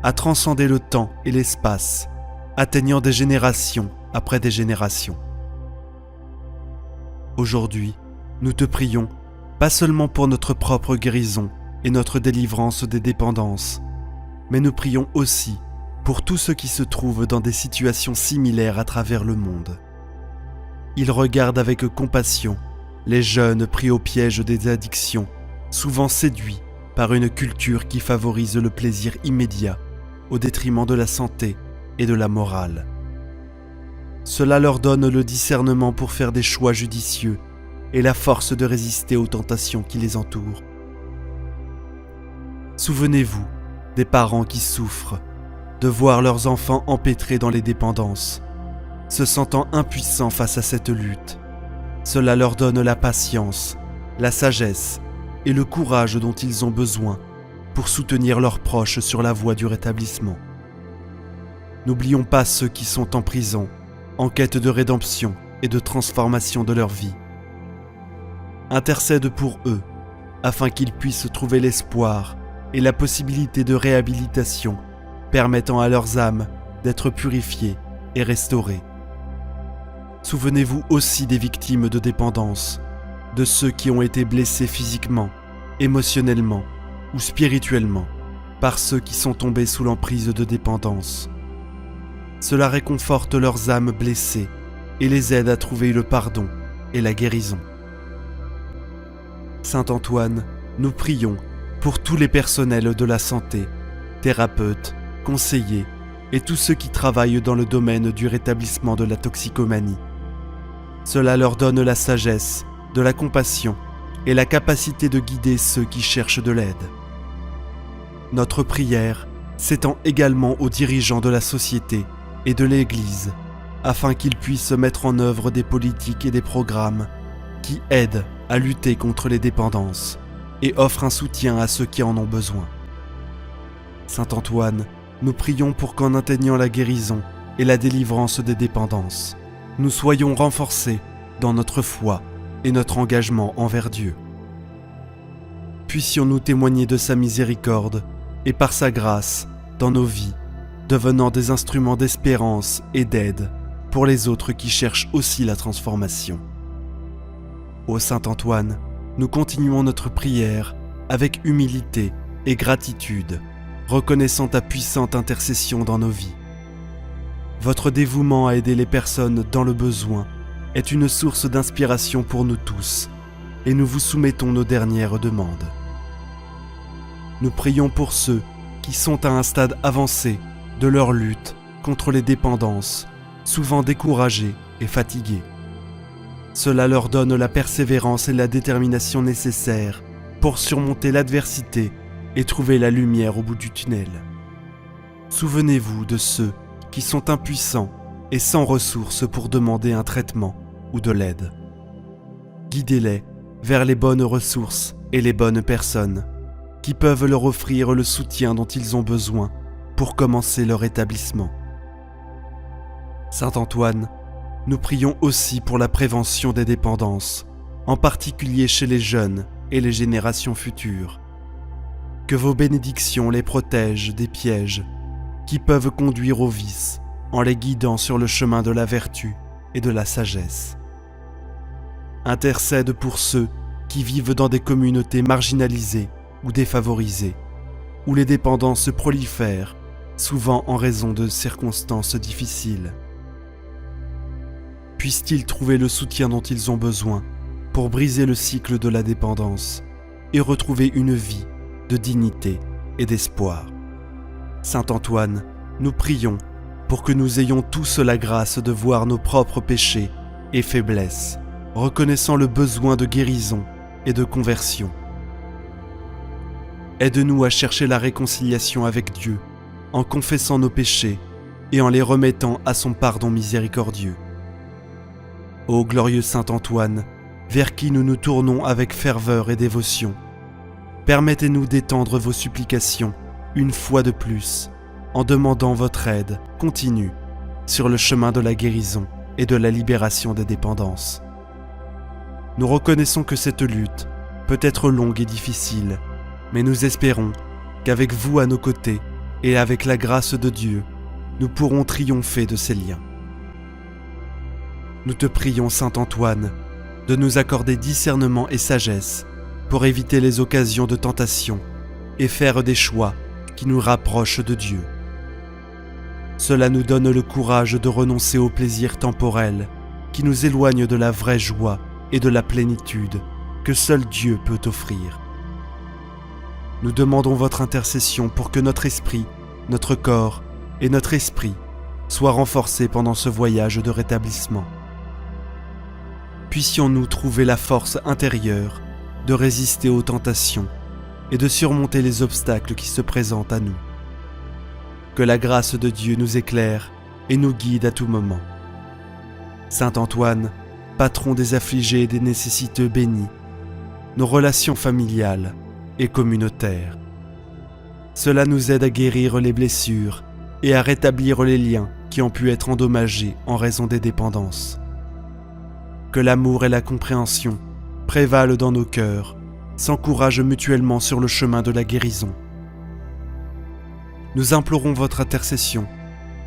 a transcendé le temps et l'espace, atteignant des générations après des générations. Aujourd'hui, nous te prions, pas seulement pour notre propre guérison et notre délivrance des dépendances, mais nous prions aussi pour tous ceux qui se trouvent dans des situations similaires à travers le monde. Ils regardent avec compassion les jeunes pris au piège des addictions, souvent séduits par une culture qui favorise le plaisir immédiat au détriment de la santé et de la morale. Cela leur donne le discernement pour faire des choix judicieux et la force de résister aux tentations qui les entourent. Souvenez-vous des parents qui souffrent de voir leurs enfants empêtrés dans les dépendances, se sentant impuissants face à cette lutte. Cela leur donne la patience, la sagesse et le courage dont ils ont besoin pour soutenir leurs proches sur la voie du rétablissement. N'oublions pas ceux qui sont en prison, en quête de rédemption et de transformation de leur vie. Intercède pour eux, afin qu'ils puissent trouver l'espoir et la possibilité de réhabilitation permettant à leurs âmes d'être purifiées et restaurées. Souvenez-vous aussi des victimes de dépendance, de ceux qui ont été blessés physiquement, émotionnellement ou spirituellement par ceux qui sont tombés sous l'emprise de dépendance. Cela réconforte leurs âmes blessées et les aide à trouver le pardon et la guérison. Saint Antoine, nous prions pour tous les personnels de la santé, thérapeutes, conseillers et tous ceux qui travaillent dans le domaine du rétablissement de la toxicomanie. Cela leur donne la sagesse, de la compassion et la capacité de guider ceux qui cherchent de l'aide. Notre prière s'étend également aux dirigeants de la société et de l'Église, afin qu'ils puissent mettre en œuvre des politiques et des programmes qui aident à lutter contre les dépendances et offrent un soutien à ceux qui en ont besoin. Saint Antoine, nous prions pour qu'en atteignant la guérison et la délivrance des dépendances, nous soyons renforcés dans notre foi et notre engagement envers Dieu. Puissions-nous témoigner de sa miséricorde et par sa grâce dans nos vies, devenant des instruments d'espérance et d'aide pour les autres qui cherchent aussi la transformation. Ô Saint Antoine, nous continuons notre prière avec humilité et gratitude, reconnaissant ta puissante intercession dans nos vies. Votre dévouement à aider les personnes dans le besoin est une source d'inspiration pour nous tous, et nous vous soumettons nos dernières demandes. Nous prions pour ceux qui sont à un stade avancé de leur lutte contre les dépendances, souvent découragés et fatigués. Cela leur donne la persévérance et la détermination nécessaires pour surmonter l'adversité et trouver la lumière au bout du tunnel. Souvenez-vous de ceux qui sont impuissants et sans ressources pour demander un traitement ou de l'aide. Guidez-les vers les bonnes ressources et les bonnes personnes qui peuvent leur offrir le soutien dont ils ont besoin pour commencer leur établissement. Saint Antoine, nous prions aussi pour la prévention des dépendances, en particulier chez les jeunes et les générations futures. Que vos bénédictions les protègent des pièges qui peuvent conduire au vice en les guidant sur le chemin de la vertu et de la sagesse. Intercède pour ceux qui vivent dans des communautés marginalisées ou défavorisées, où les dépendances prolifèrent, souvent en raison de circonstances difficiles. Puissent-ils trouver le soutien dont ils ont besoin pour briser le cycle de la dépendance et retrouver une vie de dignité et d'espoir. Saint Antoine, nous prions pour que nous ayons tous la grâce de voir nos propres péchés et faiblesses, reconnaissant le besoin de guérison et de conversion. Aide-nous à chercher la réconciliation avec Dieu, en confessant nos péchés et en les remettant à son pardon miséricordieux. Ô glorieux Saint Antoine, vers qui nous nous tournons avec ferveur et dévotion, permettez-nous d'étendre vos supplications une fois de plus, en demandant votre aide continue sur le chemin de la guérison et de la libération des dépendances. Nous reconnaissons que cette lutte peut être longue et difficile, mais nous espérons qu'avec vous à nos côtés et avec la grâce de Dieu, nous pourrons triompher de ces liens. nous te prions, saint Antoine, de nous accorder discernement et sagesse pour éviter les occasions de tentation et faire des choix qui nous rapprochent de Dieu. Cela nous donne le courage de renoncer aux plaisirs temporels qui nous éloignent de la vraie joie et de la plénitude que seul Dieu peut offrir. Nous demandons votre intercession pour que notre esprit, notre corps et notre esprit soient renforcés pendant ce voyage de rétablissement. Puissions-nous trouver la force intérieure de résister aux tentations et de surmonter les obstacles qui se présentent à nous. Que la grâce de Dieu nous éclaire et nous guide à tout moment. Saint Antoine, patron des affligés et des nécessiteux bénis, nos relations familiales et communautaires. Cela nous aide à guérir les blessures et à rétablir les liens qui ont pu être endommagés en raison des dépendances. Que l'amour et la compréhension prévalent dans nos cœurs, s'encouragent mutuellement sur le chemin de la guérison. Nous implorons votre intercession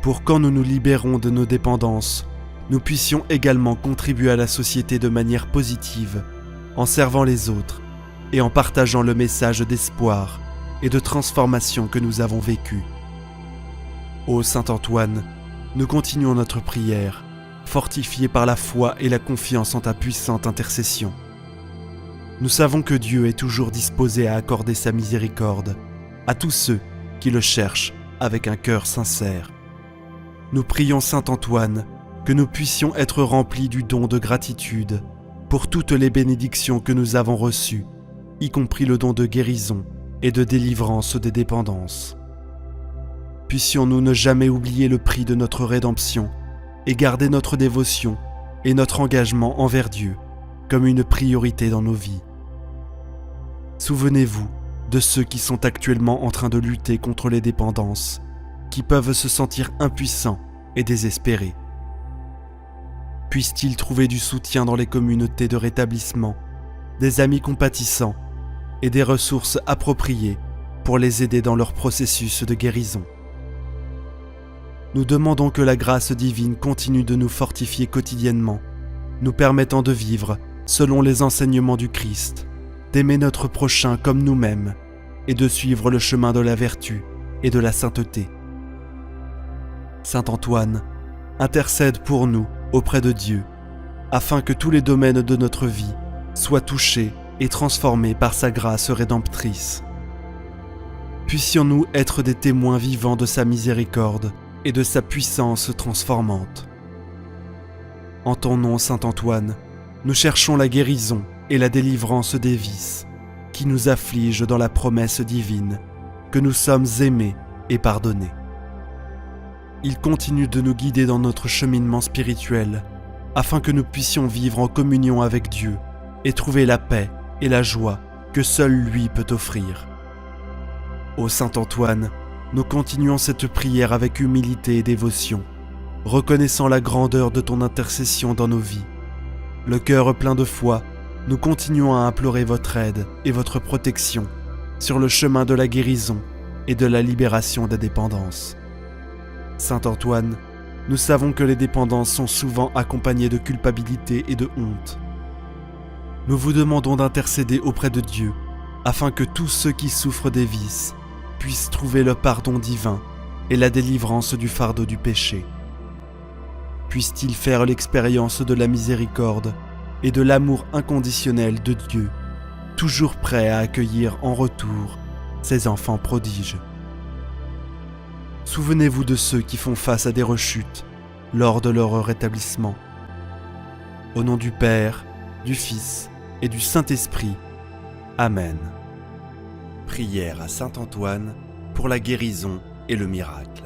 pour quand nous nous libérons de nos dépendances, nous puissions également contribuer à la société de manière positive, en servant les autres et en partageant le message d'espoir et de transformation que nous avons vécu. Ô Saint Antoine, nous continuons notre prière, fortifiés par la foi et la confiance en ta puissante intercession. Nous savons que Dieu est toujours disposé à accorder sa miséricorde à tous ceux qui le cherchent avec un cœur sincère. Nous prions Saint Antoine que nous puissions être remplis du don de gratitude pour toutes les bénédictions que nous avons reçues, y compris le don de guérison et de délivrance des dépendances. Puissions-nous ne jamais oublier le prix de notre rédemption et garder notre dévotion et notre engagement envers Dieu comme une priorité dans nos vies. Souvenez-vous de ceux qui sont actuellement en train de lutter contre les dépendances, qui peuvent se sentir impuissants et désespérés. Puissent-ils trouver du soutien dans les communautés de rétablissement, des amis compatissants et des ressources appropriées pour les aider dans leur processus de guérison. Nous demandons que la grâce divine continue de nous fortifier quotidiennement, nous permettant de vivre selon les enseignements du Christ, d'aimer notre prochain comme nous-mêmes et de suivre le chemin de la vertu et de la sainteté. Saint Antoine, intercède pour nous auprès de Dieu, afin que tous les domaines de notre vie soient touchés et transformés par sa grâce rédemptrice. Puissions-nous être des témoins vivants de sa miséricorde et de sa puissance transformante. En ton nom, Saint Antoine, nous cherchons la guérison et la délivrance des vices qui nous affligent dans la promesse divine que nous sommes aimés et pardonnés. Il continue de nous guider dans notre cheminement spirituel afin que nous puissions vivre en communion avec Dieu et trouver la paix et la joie que seul lui peut offrir. Ô Saint Antoine, nous continuons cette prière avec humilité et dévotion, reconnaissant la grandeur de ton intercession dans nos vies. Le cœur plein de foi, nous continuons à implorer votre aide et votre protection sur le chemin de la guérison et de la libération des dépendances. Saint Antoine, nous savons que les dépendances sont souvent accompagnées de culpabilité et de honte. Nous vous demandons d'intercéder auprès de Dieu afin que tous ceux qui souffrent des vices puissent trouver le pardon divin et la délivrance du fardeau du péché. Puissent-ils faire l'expérience de la miséricorde et de l'amour inconditionnel de Dieu, toujours prêt à accueillir en retour ses enfants prodiges. Souvenez-vous de ceux qui font face à des rechutes lors de leur rétablissement. Au nom du Père, du Fils et du Saint-Esprit. Amen. Prière à Saint Antoine pour la guérison et le miracle.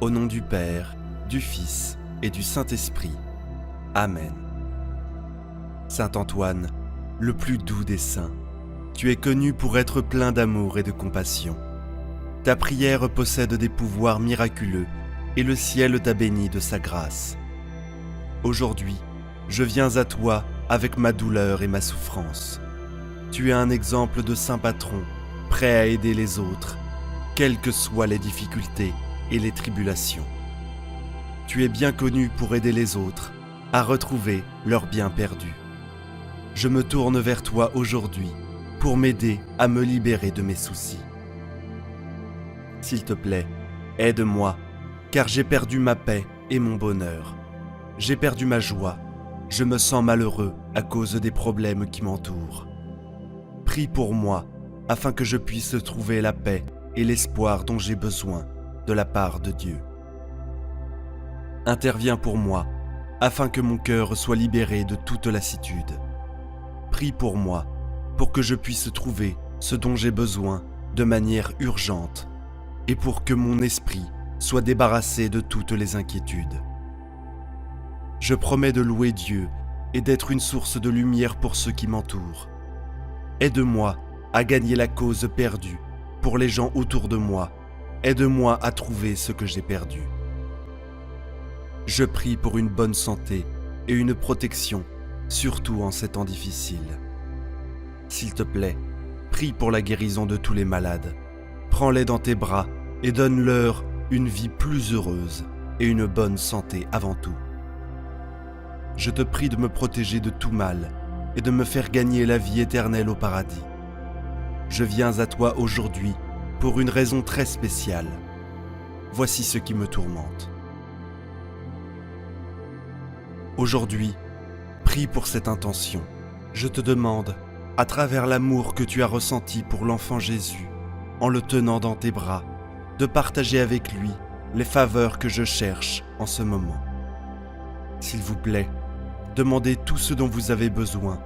Au nom du Père, du Fils et du Saint-Esprit. Amen. Saint Antoine, le plus doux des saints, tu es connu pour être plein d'amour et de compassion. Ta prière possède des pouvoirs miraculeux et le ciel t'a béni de sa grâce. Aujourd'hui, je viens à toi avec ma douleur et ma souffrance. Tu es un exemple de saint patron, prêt à aider les autres, quelles que soient les difficultés et les tribulations. Tu es bien connu pour aider les autres, à retrouver leur bien perdu. Je me tourne vers toi aujourd'hui pour m'aider à me libérer de mes soucis. S'il te plaît, aide-moi, car j'ai perdu ma paix et mon bonheur. J'ai perdu ma joie. Je me sens malheureux à cause des problèmes qui m'entourent. Prie pour moi, afin que je puisse trouver la paix et l'espoir dont j'ai besoin de la part de Dieu. Interviens pour moi, afin que mon cœur soit libéré de toute lassitude. Prie pour moi, pour que je puisse trouver ce dont j'ai besoin de manière urgente, et pour que mon esprit soit débarrassé de toutes les inquiétudes. Je promets de louer Dieu et d'être une source de lumière pour ceux qui m'entourent. Aide-moi à gagner la cause perdue pour les gens autour de moi. Aide-moi à trouver ce que j'ai perdu. Je prie pour une bonne santé et une protection, surtout en ces temps difficiles. S'il te plaît, prie pour la guérison de tous les malades. Prends-les dans tes bras et donne-leur une vie plus heureuse et une bonne santé avant tout. Je te prie de me protéger de tout mal et de me faire gagner la vie éternelle au paradis. Je viens à toi aujourd'hui pour une raison très spéciale. Voici ce qui me tourmente. Aujourd'hui, prie pour cette intention. Je te demande, à travers l'amour que tu as ressenti pour l'enfant Jésus, en le tenant dans tes bras, de partager avec lui les faveurs que je cherche en ce moment. S'il vous plaît, demandez tout ce dont vous avez besoin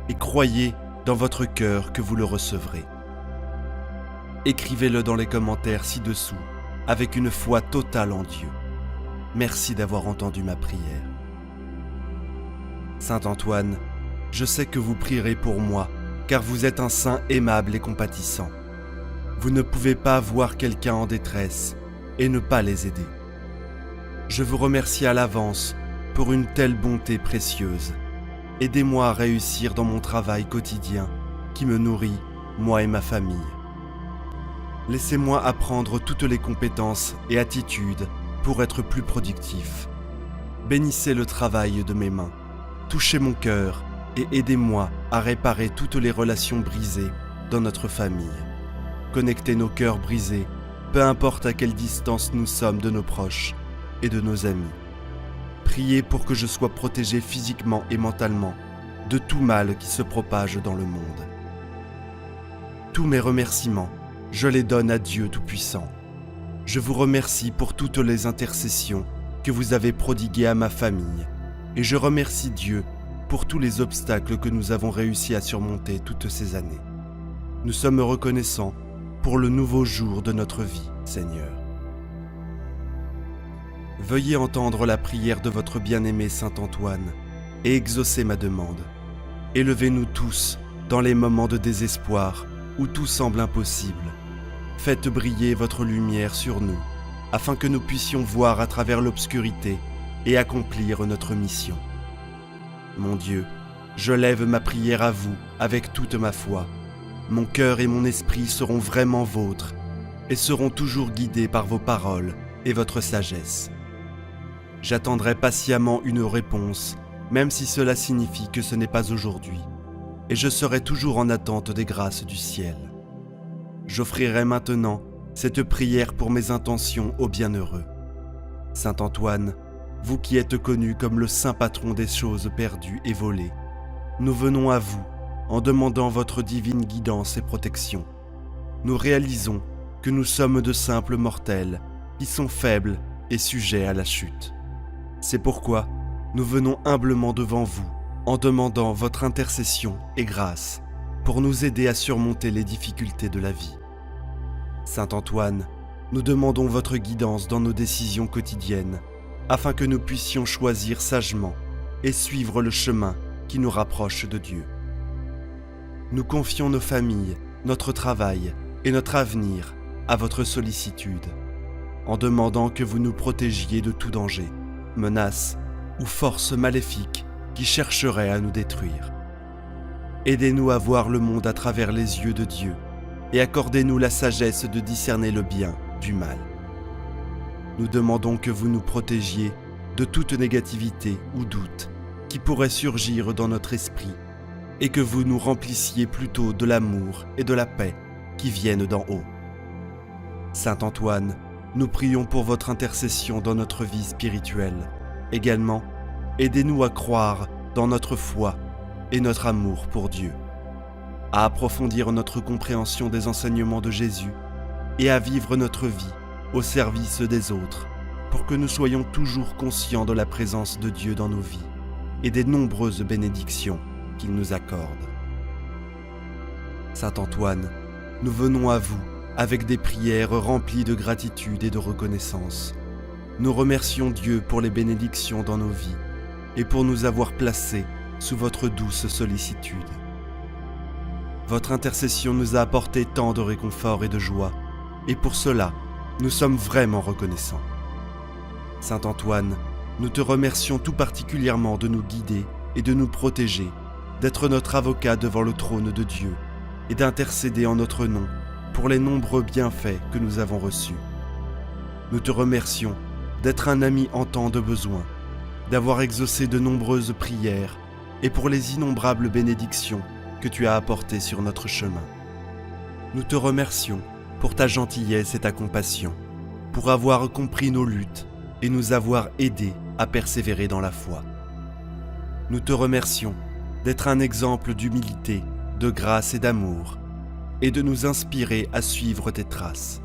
et croyez dans votre cœur que vous le recevrez. Écrivez-le dans les commentaires ci-dessous avec une foi totale en Dieu. Merci d'avoir entendu ma prière. Saint Antoine, je sais que vous prierez pour moi, car vous êtes un saint aimable et compatissant. Vous ne pouvez pas voir quelqu'un en détresse et ne pas les aider. Je vous remercie à l'avance pour une telle bonté précieuse. Aidez-moi à réussir dans mon travail quotidien qui me nourrit, moi et ma famille. Laissez-moi apprendre toutes les compétences et attitudes pour être plus productif. Bénissez le travail de mes mains. Touchez mon cœur et aidez-moi à réparer toutes les relations brisées dans notre famille. Connectez nos cœurs brisés, peu importe à quelle distance nous sommes de nos proches et de nos amis. Priez pour que je sois protégé physiquement et mentalement de tout mal qui se propage dans le monde. Tous mes remerciements, je les donne à Dieu Tout-Puissant. Je vous remercie pour toutes les intercessions que vous avez prodiguées à ma famille et je remercie Dieu pour tous les obstacles que nous avons réussi à surmonter toutes ces années. Nous sommes reconnaissants pour le nouveau jour de notre vie, Seigneur. Veuillez entendre la prière de votre bien-aimé Saint Antoine et exaucer ma demande. Élevez-nous tous dans les moments de désespoir où tout semble impossible. Faites briller votre lumière sur nous, afin que nous puissions voir à travers l'obscurité et accomplir notre mission. Mon Dieu, je lève ma prière à vous avec toute ma foi. Mon cœur et mon esprit seront vraiment vôtres et seront toujours guidés par vos paroles et votre sagesse. J'attendrai patiemment une réponse, même si cela signifie que ce n'est pas aujourd'hui, et je serai toujours en attente des grâces du ciel. J'offrirai maintenant cette prière pour mes intentions aux bienheureux. Saint Antoine, vous qui êtes connu comme le saint patron des choses perdues et volées, nous venons à vous en demandant votre divine guidance et protection. Nous réalisons que nous sommes de simples mortels qui sont faibles et sujets à la chute. C'est pourquoi nous venons humblement devant vous en demandant votre intercession et grâce pour nous aider à surmonter les difficultés de la vie. Saint Antoine, nous demandons votre guidance dans nos décisions quotidiennes afin que nous puissions choisir sagement et suivre le chemin qui nous rapproche de Dieu. Nous confions nos familles, notre travail et notre avenir à votre sollicitude, en demandant que vous nous protégiez de tout danger, menace ou force maléfique qui chercherait à nous détruire. Aidez-nous à voir le monde à travers les yeux de Dieu et accordez-nous la sagesse de discerner le bien du mal. Nous demandons que vous nous protégiez de toute négativité ou doute qui pourraient surgir dans notre esprit, et que vous nous remplissiez plutôt de l'amour et de la paix qui viennent d'en haut. Saint Antoine, nous prions pour votre intercession dans notre vie spirituelle. Également, aidez-nous à croire dans notre foi et notre amour pour Dieu, à approfondir notre compréhension des enseignements de Jésus et à vivre notre vie au service des autres, pour que nous soyons toujours conscients de la présence de Dieu dans nos vies et des nombreuses bénédictions qu'il nous accorde. Saint Antoine, nous venons à vous avec des prières remplies de gratitude et de reconnaissance. Nous remercions Dieu pour les bénédictions dans nos vies et pour nous avoir placés sous votre douce sollicitude. Votre intercession nous a apporté tant de réconfort et de joie, et pour cela, nous sommes vraiment reconnaissants. Saint Antoine, nous te remercions tout particulièrement de nous guider et de nous protéger, d'être notre avocat devant le trône de Dieu et d'intercéder en notre nom pour les nombreux bienfaits que nous avons reçus. Nous te remercions d'être un ami en temps de besoin, d'avoir exaucé de nombreuses prières et pour les innombrables bénédictions que tu as apportées sur notre chemin. Nous te remercions pour ta gentillesse et ta compassion, pour avoir compris nos luttes et nous avoir aidés à persévérer dans la foi. Nous te remercions d'être un exemple d'humilité, de grâce et d'amour, et de nous inspirer à suivre tes traces.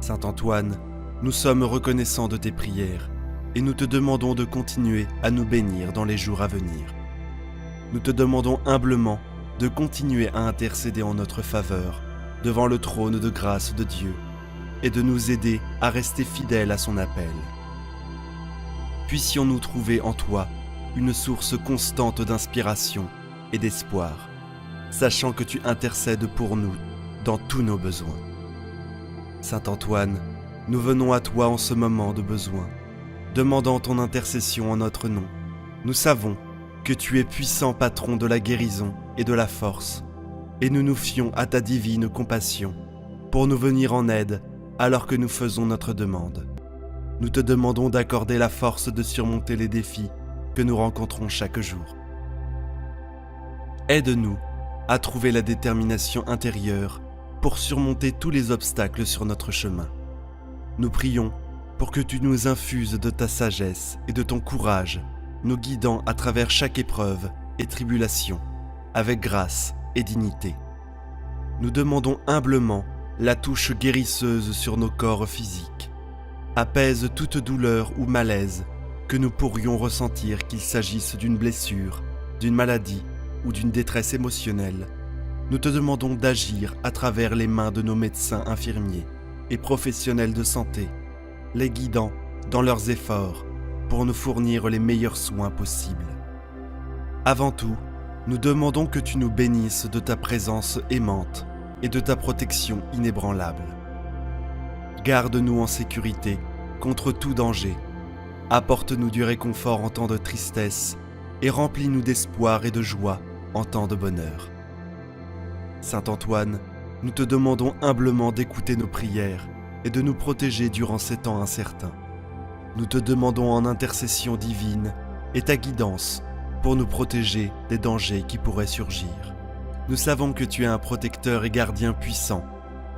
Saint Antoine, nous sommes reconnaissants de tes prières, et nous te demandons de continuer à nous bénir dans les jours à venir. Nous te demandons humblement de continuer à intercéder en notre faveur devant le trône de grâce de Dieu, et de nous aider à rester fidèles à son appel. Puissions-nous trouver en toi une source constante d'inspiration et d'espoir, sachant que tu intercèdes pour nous dans tous nos besoins. Saint Antoine, nous venons à toi en ce moment de besoin, demandant ton intercession en notre nom. Nous savons que tu es puissant patron de la guérison et de la force, et nous nous fions à ta divine compassion pour nous venir en aide alors que nous faisons notre demande. Nous te demandons d'accorder la force de surmonter les défis que nous rencontrons chaque jour. Aide-nous à trouver la détermination intérieure pour surmonter tous les obstacles sur notre chemin. Nous prions pour que tu nous infuses de ta sagesse et de ton courage, nous guidant à travers chaque épreuve et tribulation, avec grâce et dignité. Nous demandons humblement la touche guérisseuse sur nos corps physiques. Apaise toute douleur ou malaise que nous pourrions ressentir, qu'il s'agisse d'une blessure, d'une maladie ou d'une détresse émotionnelle. Nous te demandons d'agir à travers les mains de nos médecins infirmiers et professionnels de santé, les guidant dans leurs efforts pour nous fournir les meilleurs soins possibles. Avant tout, nous demandons que tu nous bénisses de ta présence aimante et de ta protection inébranlable. Garde-nous en sécurité contre tout danger. Apporte-nous du réconfort en temps de tristesse et remplis-nous d'espoir et de joie en temps de bonheur. Saint Antoine, nous te demandons humblement d'écouter nos prières et de nous protéger durant ces temps incertains. Nous te demandons en intercession divine et ta guidance pour nous protéger des dangers qui pourraient surgir. Nous savons que tu es un protecteur et gardien puissant,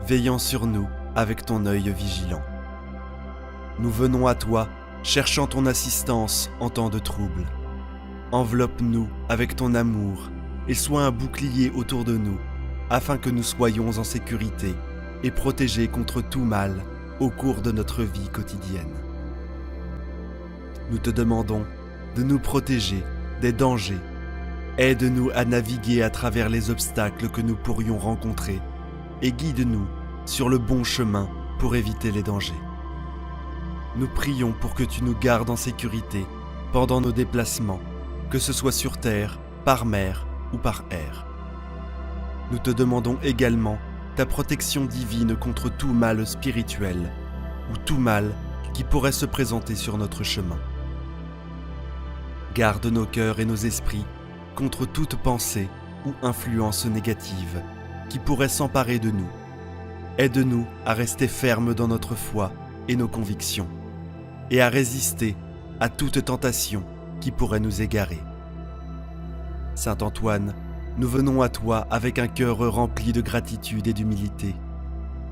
veillant sur nous avec ton œil vigilant. Nous venons à toi, cherchant ton assistance en temps de trouble. Enveloppe-nous avec ton amour et sois un bouclier autour de nous, afin que nous soyons en sécurité et protégés contre tout mal au cours de notre vie quotidienne. Nous te demandons de nous protéger des dangers. Aide-nous à naviguer à travers les obstacles que nous pourrions rencontrer et guide-nous sur le bon chemin pour éviter les dangers. Nous prions pour que tu nous gardes en sécurité pendant nos déplacements, que ce soit sur terre, par mer ou par air. Nous te demandons également ta protection divine contre tout mal spirituel ou tout mal qui pourrait se présenter sur notre chemin. Garde nos cœurs et nos esprits contre toute pensée ou influence négative qui pourrait s'emparer de nous. Aide-nous à rester fermes dans notre foi et nos convictions, et à résister à toute tentation qui pourrait nous égarer. Saint Antoine, nous venons à toi avec un cœur rempli de gratitude et d'humilité.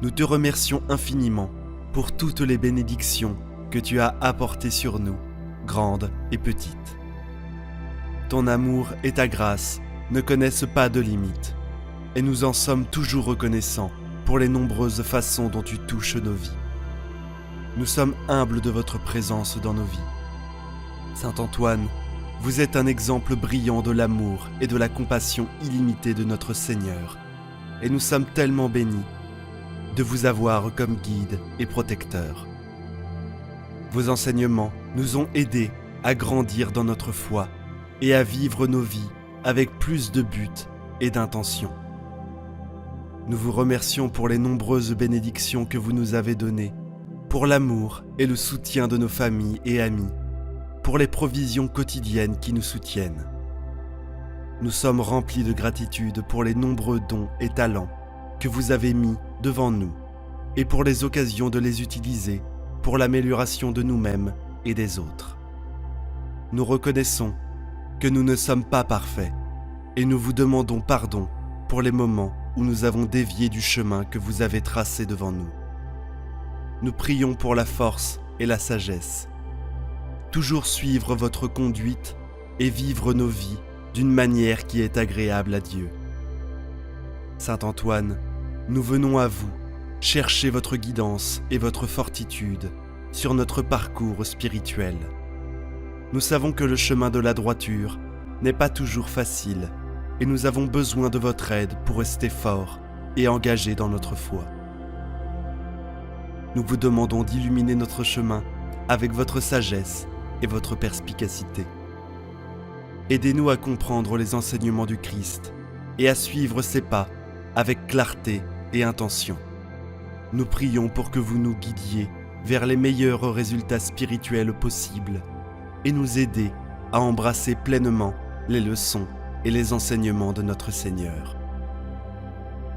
Nous te remercions infiniment pour toutes les bénédictions que tu as apportées sur nous, grandes et petites. Ton amour et ta grâce ne connaissent pas de limites, et nous en sommes toujours reconnaissants pour les nombreuses façons dont tu touches nos vies. Nous sommes humbles de votre présence dans nos vies. Saint Antoine, vous êtes un exemple brillant de l'amour et de la compassion illimitée de notre Seigneur, et nous sommes tellement bénis de vous avoir comme guide et protecteur. Vos enseignements nous ont aidés à grandir dans notre foi et à vivre nos vies avec plus de but et d'intention. Nous vous remercions pour les nombreuses bénédictions que vous nous avez données, pour l'amour et le soutien de nos familles et amis, pour les provisions quotidiennes qui nous soutiennent. Nous sommes remplis de gratitude pour les nombreux dons et talents que vous avez mis devant nous et pour les occasions de les utiliser pour l'amélioration de nous-mêmes et des autres. Nous reconnaissons que nous ne sommes pas parfaits et nous vous demandons pardon pour les moments où nous avons dévié du chemin que vous avez tracé devant nous. Nous prions pour la force et la sagesse, toujours suivre votre conduite et vivre nos vies d'une manière qui est agréable à Dieu. Saint Antoine, nous venons à vous chercher votre guidance et votre fortitude sur notre parcours spirituel. Nous savons que le chemin de la droiture n'est pas toujours facile et nous avons besoin de votre aide pour rester forts et engagés dans notre foi. Nous vous demandons d'illuminer notre chemin avec votre sagesse et votre perspicacité. Aidez-nous à comprendre les enseignements du Christ et à suivre ses pas avec clarté et intention. Nous prions pour que vous nous guidiez vers les meilleurs résultats spirituels possibles et nous aider à embrasser pleinement les leçons et les enseignements de notre Seigneur.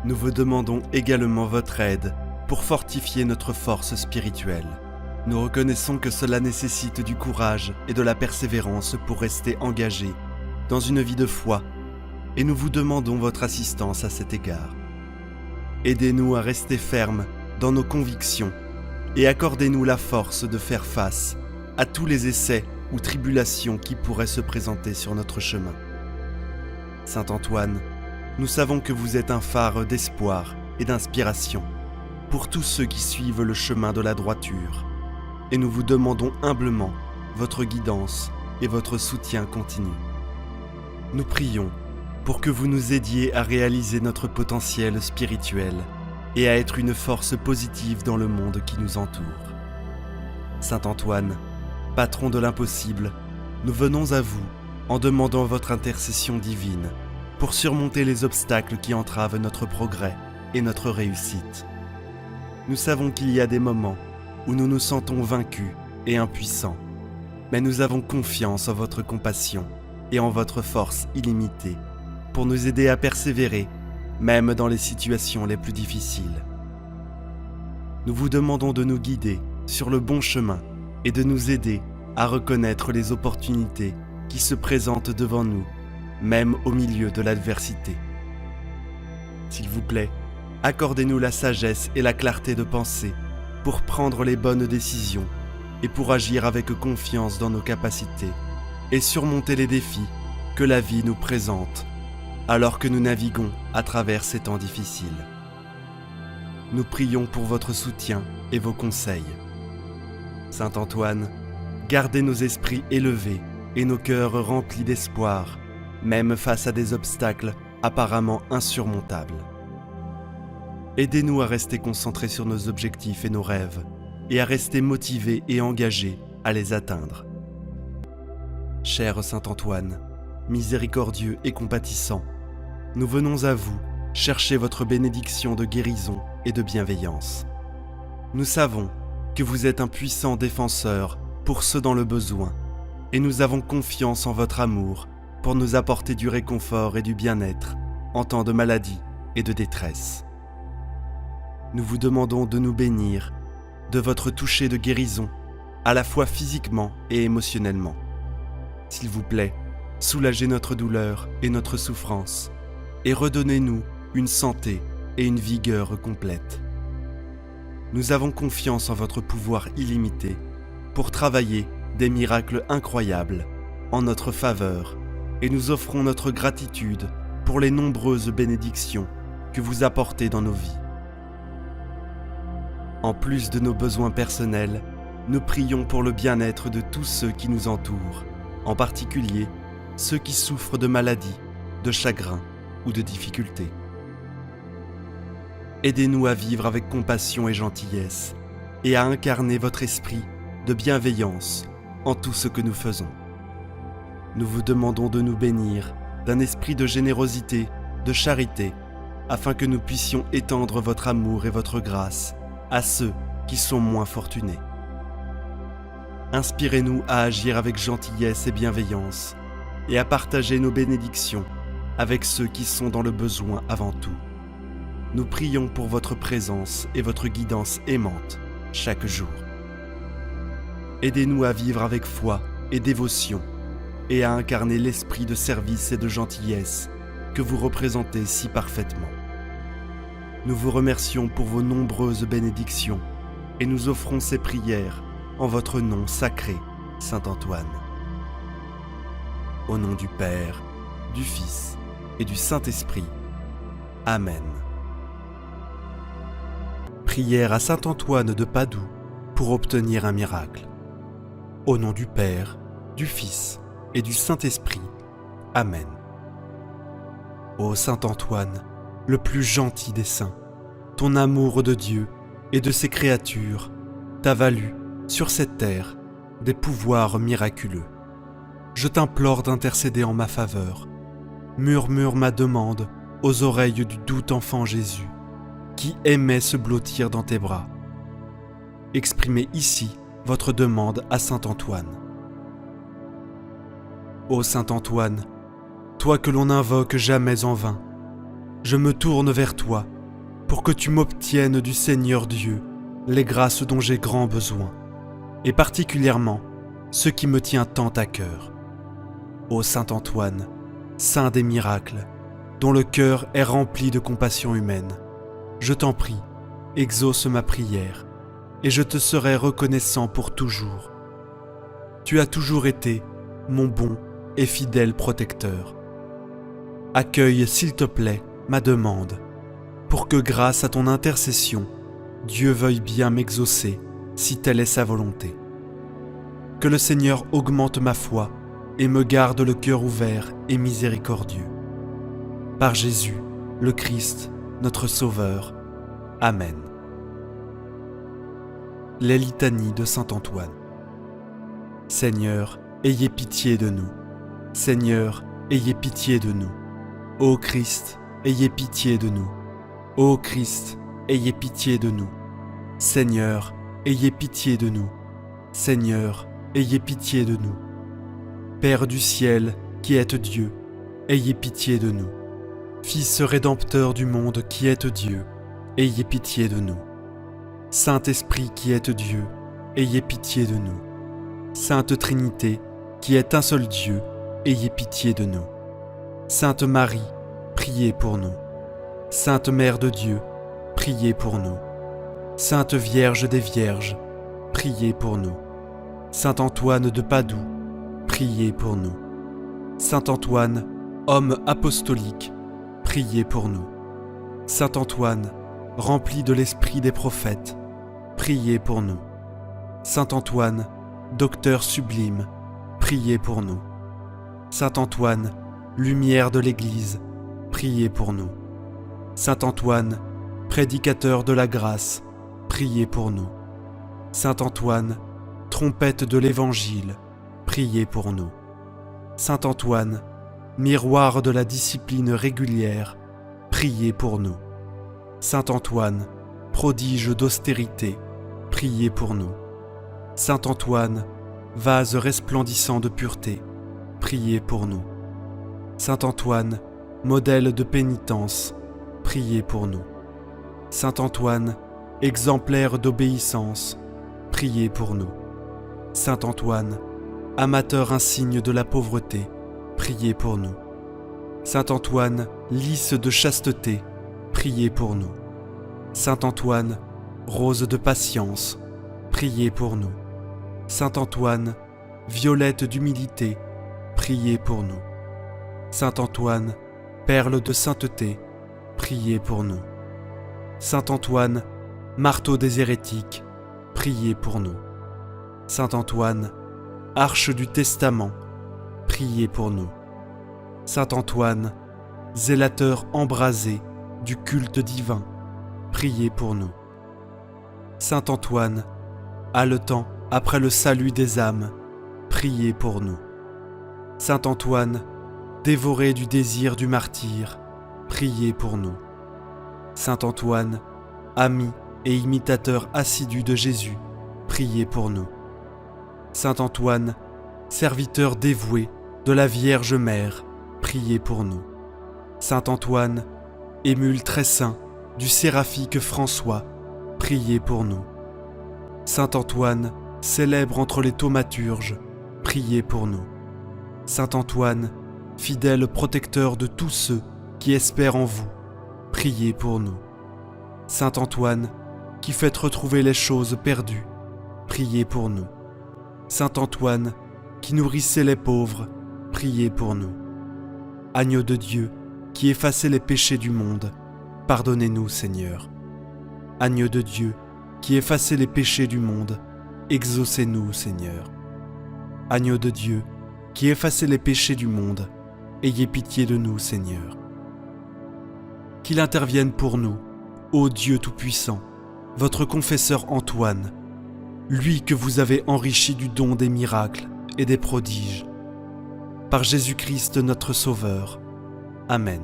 Nous vous demandons également votre aide pour fortifier notre force spirituelle. Nous reconnaissons que cela nécessite du courage et de la persévérance pour rester engagés dans une vie de foi et nous vous demandons votre assistance à cet égard. Aidez-nous à rester fermes dans nos convictions et accordez-nous la force de faire face à tous les essais ou tribulations qui pourraient se présenter sur notre chemin. Saint Antoine, nous savons que vous êtes un phare d'espoir et d'inspiration pour tous ceux qui suivent le chemin de la droiture, et nous vous demandons humblement votre guidance et votre soutien continu. Nous prions pour que vous nous aidiez à réaliser notre potentiel spirituel et à être une force positive dans le monde qui nous entoure. Saint Antoine, patron de l'impossible, nous venons à vous en demandant votre intercession divine pour surmonter les obstacles qui entravent notre progrès et notre réussite. Nous savons qu'il y a des moments où nous nous sentons vaincus et impuissants, mais nous avons confiance en votre compassion et en votre force illimitée pour nous aider à persévérer, même dans les situations les plus difficiles. Nous vous demandons de nous guider sur le bon chemin et de nous aider à reconnaître les opportunités qui se présentent devant nous, même au milieu de l'adversité. S'il vous plaît, accordez-nous la sagesse et la clarté de pensée pour prendre les bonnes décisions et pour agir avec confiance dans nos capacités et surmonter les défis que la vie nous présente alors que nous naviguons à travers ces temps difficiles. Nous prions pour votre soutien et vos conseils. Saint Antoine, gardez nos esprits élevés et nos cœurs remplis d'espoir, même face à des obstacles apparemment insurmontables. Aidez-nous à rester concentrés sur nos objectifs et nos rêves, et à rester motivés et engagés à les atteindre. Cher Saint Antoine, miséricordieux et compatissant, nous venons à vous chercher votre bénédiction de guérison et de bienveillance. Nous savons que vous êtes un puissant défenseur pour ceux dans le besoin, et nous avons confiance en votre amour pour nous apporter du réconfort et du bien-être en temps de maladie et de détresse. Nous vous demandons de nous bénir de votre toucher de guérison, à la fois physiquement et émotionnellement. S'il vous plaît, soulagez notre douleur et notre souffrance, et redonnez-nous une santé et une vigueur complète. Nous avons confiance en votre pouvoir illimité pour travailler des miracles incroyables en notre faveur, et nous offrons notre gratitude pour les nombreuses bénédictions que vous apportez dans nos vies. En plus de nos besoins personnels, nous prions pour le bien-être de tous ceux qui nous entourent, en particulier ceux qui souffrent de maladies, de chagrins ou de difficultés. Aidez-nous à vivre avec compassion et gentillesse, et à incarner votre esprit de bienveillance en tout ce que nous faisons. Nous vous demandons de nous bénir d'un esprit de générosité, de charité, afin que nous puissions étendre votre amour et votre grâce à ceux qui sont moins fortunés. Inspirez-nous à agir avec gentillesse et bienveillance, et à partager nos bénédictions avec ceux qui sont dans le besoin avant tout. Nous prions pour votre présence et votre guidance aimante chaque jour. Aidez-nous à vivre avec foi et dévotion, et à incarner l'esprit de service et de gentillesse que vous représentez si parfaitement. Nous vous remercions pour vos nombreuses bénédictions, et nous offrons ces prières en votre nom sacré, Saint Antoine. Au nom du Père, du Fils et du Saint-Esprit. Amen. Prière à Saint Antoine de Padoue pour obtenir un miracle. Au nom du Père, du Fils et du Saint-Esprit. Amen. Ô Saint Antoine, le plus gentil des saints, ton amour de Dieu et de ses créatures t'a valu, sur cette terre, des pouvoirs miraculeux. Je t'implore d'intercéder en ma faveur. Murmure ma demande aux oreilles du doux enfant Jésus, qui aimait se blottir dans tes bras. Exprimez ici votre demande à Saint Antoine. Ô Saint Antoine, toi que l'on n'invoque jamais en vain, je me tourne vers toi pour que tu m'obtiennes du Seigneur Dieu les grâces dont j'ai grand besoin, et particulièrement ce qui me tient tant à cœur. Ô Saint Antoine, saint des miracles, dont le cœur est rempli de compassion humaine, je t'en prie, exauce ma prière, et je te serai reconnaissant pour toujours. Tu as toujours été mon bon et fidèle protecteur. Accueille, s'il te plaît, ma demande, pour que grâce à ton intercession, Dieu veuille bien m'exaucer, si telle est sa volonté. Que le Seigneur augmente ma foi et me garde le cœur ouvert et miséricordieux. Par Jésus, le Christ, notre Sauveur. Amen. Les litanies de Saint Antoine. Seigneur, ayez pitié de nous. Seigneur, ayez pitié de nous. Ô Christ, ayez pitié de nous. Ô Christ, ayez pitié de nous. Seigneur, ayez pitié de nous. Seigneur, ayez pitié de nous. Père du ciel, qui êtes Dieu, ayez pitié de nous. Fils rédempteur du monde, qui êtes Dieu, ayez pitié de nous. Saint-Esprit, qui êtes Dieu, ayez pitié de nous. Sainte Trinité, qui est un seul Dieu, ayez pitié de nous. Sainte Marie, priez pour nous. Sainte Mère de Dieu, priez pour nous. Sainte Vierge des Vierges, priez pour nous. Saint Antoine de Padoue, priez pour nous. Saint Antoine, homme apostolique, priez pour nous. Saint Antoine, rempli de l'esprit des prophètes, priez pour nous. Saint Antoine, docteur sublime, priez pour nous. Saint Antoine, lumière de l'Église, priez pour nous. Saint Antoine, prédicateur de la grâce, priez pour nous. Saint Antoine, trompette de l'Évangile, priez pour nous. Saint Antoine, miroir de la discipline régulière, priez pour nous. Saint Antoine, prodige d'austérité, priez pour nous. Saint Antoine, vase resplendissant de pureté, priez pour nous. Saint Antoine, modèle de pénitence, priez pour nous. Saint Antoine, exemplaire d'obéissance, priez pour nous. Saint Antoine, amateur insigne de la pauvreté, priez pour nous. Saint Antoine, lys de chasteté, priez pour nous. Saint Antoine, rose de patience, priez pour nous. Saint Antoine, violette d'humilité, priez pour nous. Saint Antoine, perle de sainteté, priez pour nous. Saint Antoine, marteau des hérétiques, priez pour nous. Saint Antoine, arche du testament, priez pour nous. Saint Antoine, zélateur embrasé du culte divin, priez pour nous. Saint Antoine, haletant après le salut des âmes, priez pour nous. Saint Antoine, dévoré du désir du martyr, priez pour nous. Saint Antoine, ami et imitateur assidu de Jésus, priez pour nous. Saint Antoine, serviteur dévoué de la Vierge Mère, priez pour nous. Saint Antoine, émule très saint du séraphique François, priez pour nous. Saint Antoine, célèbre entre les thaumaturges, priez pour nous. Saint Antoine, fidèle protecteur de tous ceux qui espèrent en vous, priez pour nous. Saint Antoine, qui faites retrouver les choses perdues, priez pour nous. Saint Antoine, qui nourrissez les pauvres, priez pour nous. Agneau de Dieu, qui effacez les péchés du monde, pardonnez-nous, Seigneur. Agneau de Dieu, qui effacez les péchés du monde, exaucez-nous, Seigneur. Agneau de Dieu, qui effacez les péchés du monde, ayez pitié de nous, Seigneur. Qu'il intervienne pour nous, ô Dieu Tout-Puissant, votre confesseur Antoine, lui que vous avez enrichi du don des miracles et des prodiges. Par Jésus-Christ notre Sauveur. Amen.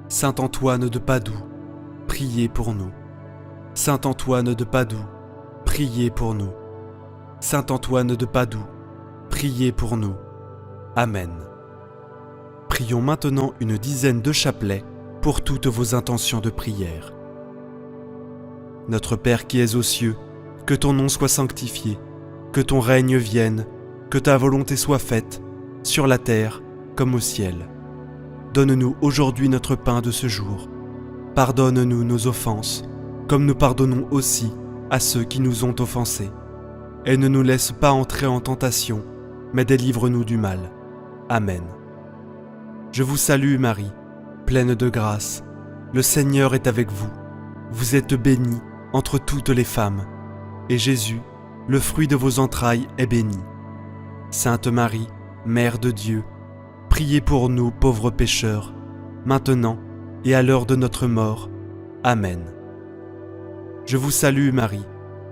Saint Antoine de Padoue, priez pour nous. Saint Antoine de Padoue, priez pour nous. Saint Antoine de Padoue, priez pour nous. Amen. Prions maintenant une dizaine de chapelets pour toutes vos intentions de prière. Notre Père qui es aux cieux, que ton nom soit sanctifié, que ton règne vienne, que ta volonté soit faite, sur la terre comme au ciel. Donne-nous aujourd'hui notre pain de ce jour. Pardonne-nous nos offenses, comme nous pardonnons aussi à ceux qui nous ont offensés. Et ne nous laisse pas entrer en tentation, mais délivre-nous du mal. Amen. Je vous salue Marie, pleine de grâce. Le Seigneur est avec vous. Vous êtes bénie entre toutes les femmes, et Jésus, le fruit de vos entrailles, est béni. Sainte Marie, Mère de Dieu, priez pour nous pauvres pécheurs, maintenant et à l'heure de notre mort. Amen. Je vous salue Marie,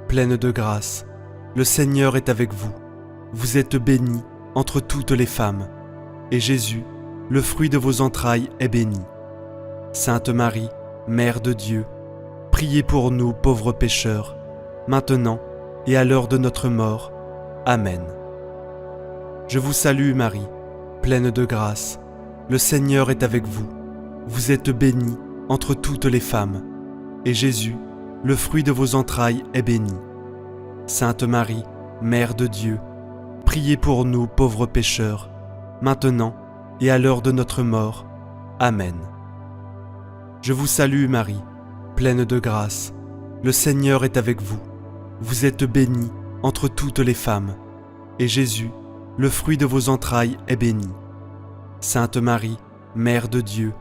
pleine de grâce. Le Seigneur est avec vous. Vous êtes bénie entre toutes les femmes, et Jésus, le fruit de vos entrailles, est béni. Sainte Marie, Mère de Dieu, priez pour nous pauvres pécheurs, maintenant et à l'heure de notre mort. Amen. Je vous salue Marie, pleine de grâce. Le Seigneur est avec vous. Vous êtes bénie entre toutes les femmes, et Jésus, le fruit de vos entrailles, est béni. Sainte Marie, Mère de Dieu, priez pour nous pauvres pécheurs, maintenant et à l'heure de notre mort. Amen. Je vous salue Marie, pleine de grâce. Le Seigneur est avec vous. Vous êtes bénie entre toutes les femmes, et Jésus, le fruit de vos entrailles, est béni. Sainte Marie, Mère de Dieu,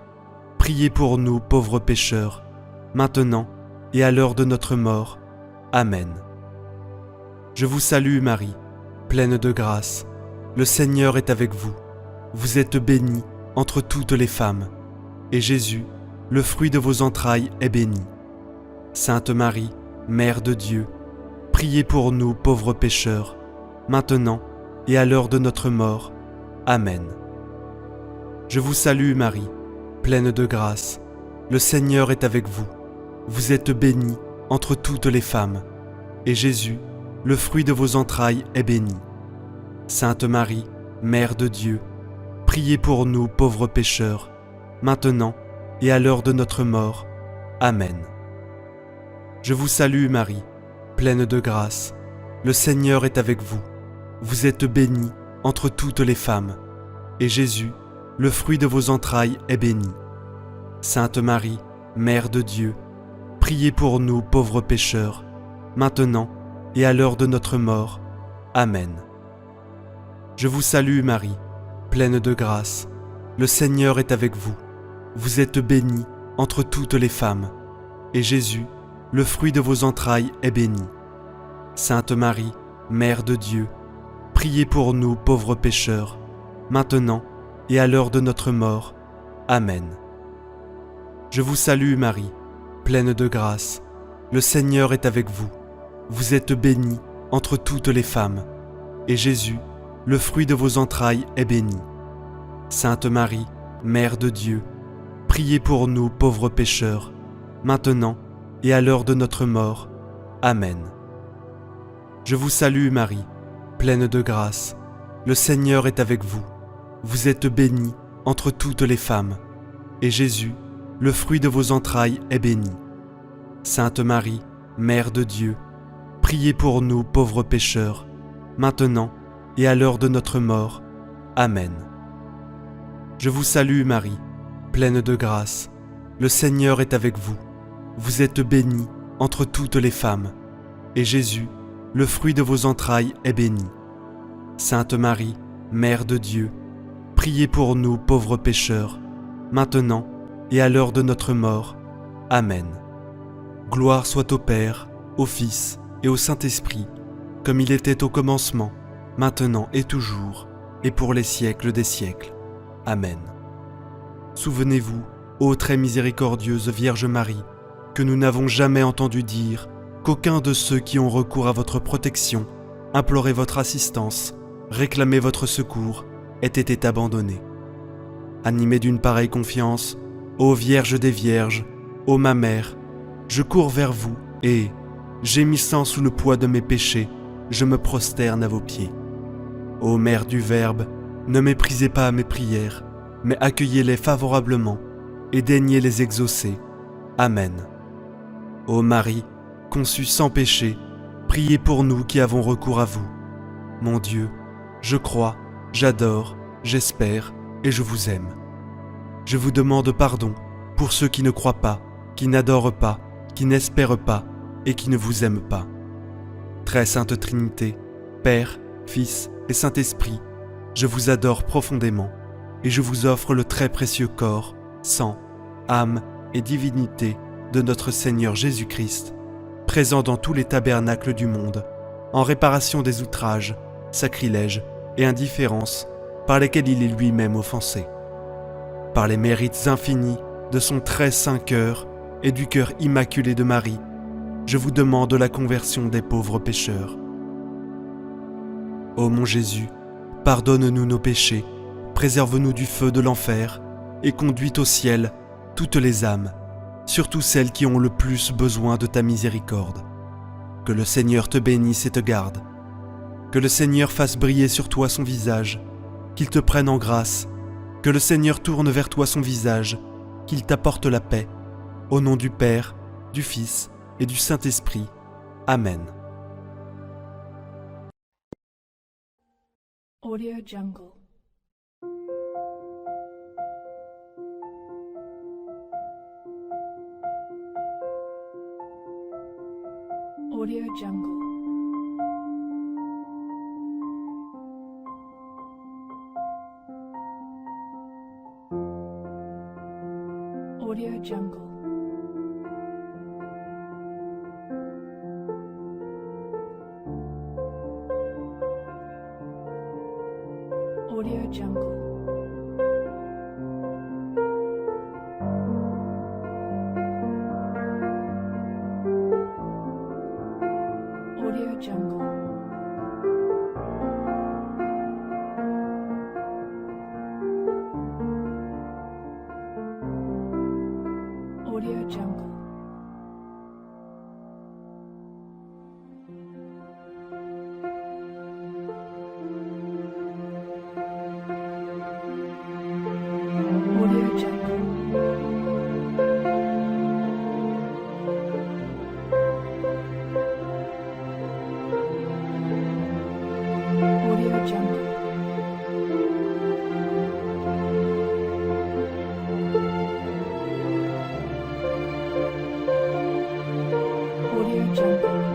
priez pour nous pauvres pécheurs, maintenant et à l'heure de notre mort. Amen. Je vous salue Marie, pleine de grâce. Le Seigneur est avec vous. Vous êtes bénie entre toutes les femmes, et Jésus, le fruit de vos entrailles, est béni. Sainte Marie, Mère de Dieu, priez pour nous pauvres pécheurs, maintenant et à l'heure de notre mort. Amen. Je vous salue Marie, pleine de grâce. Le Seigneur est avec vous. Vous êtes bénie entre toutes les femmes, et Jésus, le fruit de vos entrailles, est béni. Sainte Marie, Mère de Dieu, priez pour nous pauvres pécheurs, maintenant et à l'heure de notre mort. Amen. Je vous salue Marie, pleine de grâce. Le Seigneur est avec vous. Vous êtes bénie entre toutes les femmes, et Jésus, le fruit de vos entrailles, est béni. Sainte Marie, Mère de Dieu, priez pour nous pauvres pécheurs, maintenant et à l'heure de notre mort. Amen. Je vous salue Marie, pleine de grâce. Le Seigneur est avec vous. Vous êtes bénie entre toutes les femmes, et Jésus, le fruit de vos entrailles, est béni. Sainte Marie, Mère de Dieu, priez pour nous pauvres pécheurs, maintenant et à l'heure de notre mort. Amen. Je vous salue Marie, pleine de grâce. Le Seigneur est avec vous. Vous êtes bénie entre toutes les femmes, et Jésus, le fruit de vos entrailles, est béni. Sainte Marie, Mère de Dieu, priez pour nous pauvres pécheurs, maintenant et à l'heure de notre mort. Amen. Je vous salue Marie, pleine de grâce. Le Seigneur est avec vous. Vous êtes bénie entre toutes les femmes, et Jésus, le fruit de vos entrailles, est béni. Sainte Marie, Mère de Dieu, priez pour nous pauvres pécheurs, maintenant et à l'heure de notre mort. Amen. Je vous salue Marie, pleine de grâce. Le Seigneur est avec vous. Vous êtes bénie entre toutes les femmes, et Jésus, le fruit de vos entrailles, est béni. Sainte Marie, Mère de Dieu, priez pour nous pauvres pécheurs, maintenant et à l'heure de notre mort. Amen. Gloire soit au Père, au Fils et au Saint-Esprit, comme il était au commencement, maintenant et toujours, et pour les siècles des siècles. Amen. Souvenez-vous, ô très miséricordieuse Vierge Marie, que nous n'avons jamais entendu dire qu'aucun de ceux qui ont recours à votre protection, imploré votre assistance, réclamé votre secours, ait été abandonné. Animé d'une pareille confiance, ô Vierge des Vierges, ô ma Mère, je cours vers vous et, gémissant sous le poids de mes péchés, je me prosterne à vos pieds. Ô Mère du Verbe, ne méprisez pas mes prières, mais accueillez-les favorablement et daignez les exaucer. Amen. Ô Marie, conçue sans péché, priez pour nous qui avons recours à vous. Mon Dieu, je crois, j'adore, j'espère et je vous aime. Je vous demande pardon pour ceux qui ne croient pas, qui n'adorent pas, qui n'espèrent pas et qui ne vous aiment pas. Très sainte Trinité, Père, Fils et Saint-Esprit, je vous adore profondément et je vous offre le très précieux corps, sang, âme et divinité de notre Seigneur Jésus-Christ, présent dans tous les tabernacles du monde, en réparation des outrages, sacrilèges et indifférences par lesquels il est lui-même offensé. Par les mérites infinis de son très saint cœur et du cœur immaculé de Marie, je vous demande la conversion des pauvres pécheurs. Ô mon Jésus, pardonne-nous nos péchés, préserve-nous du feu de l'enfer et conduis au ciel toutes les âmes, surtout celles qui ont le plus besoin de ta miséricorde. Que le Seigneur te bénisse et te garde. Que le Seigneur fasse briller sur toi son visage, qu'il te prenne en grâce. Que le Seigneur tourne vers toi son visage, qu'il t'apporte la paix. Au nom du Père, du Fils et du Saint-Esprit. Amen. Audio Jungle. Audio Jungle. Audio Jungle. Audio Jungle. Audio Jungle. Audio Jungle. Audio Jungle.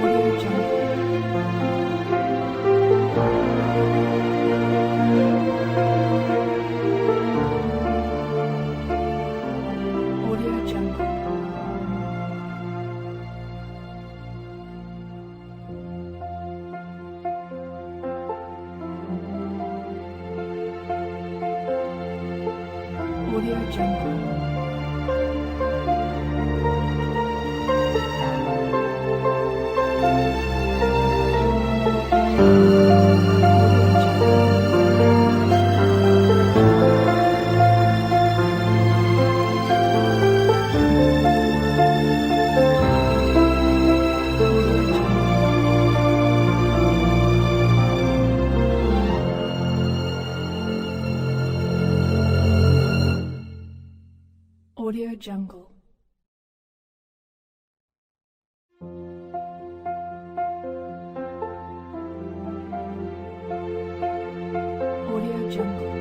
Audio Jungle. Audio Jungle. Audio Jungle. Audio Jungle. Audio Jungle.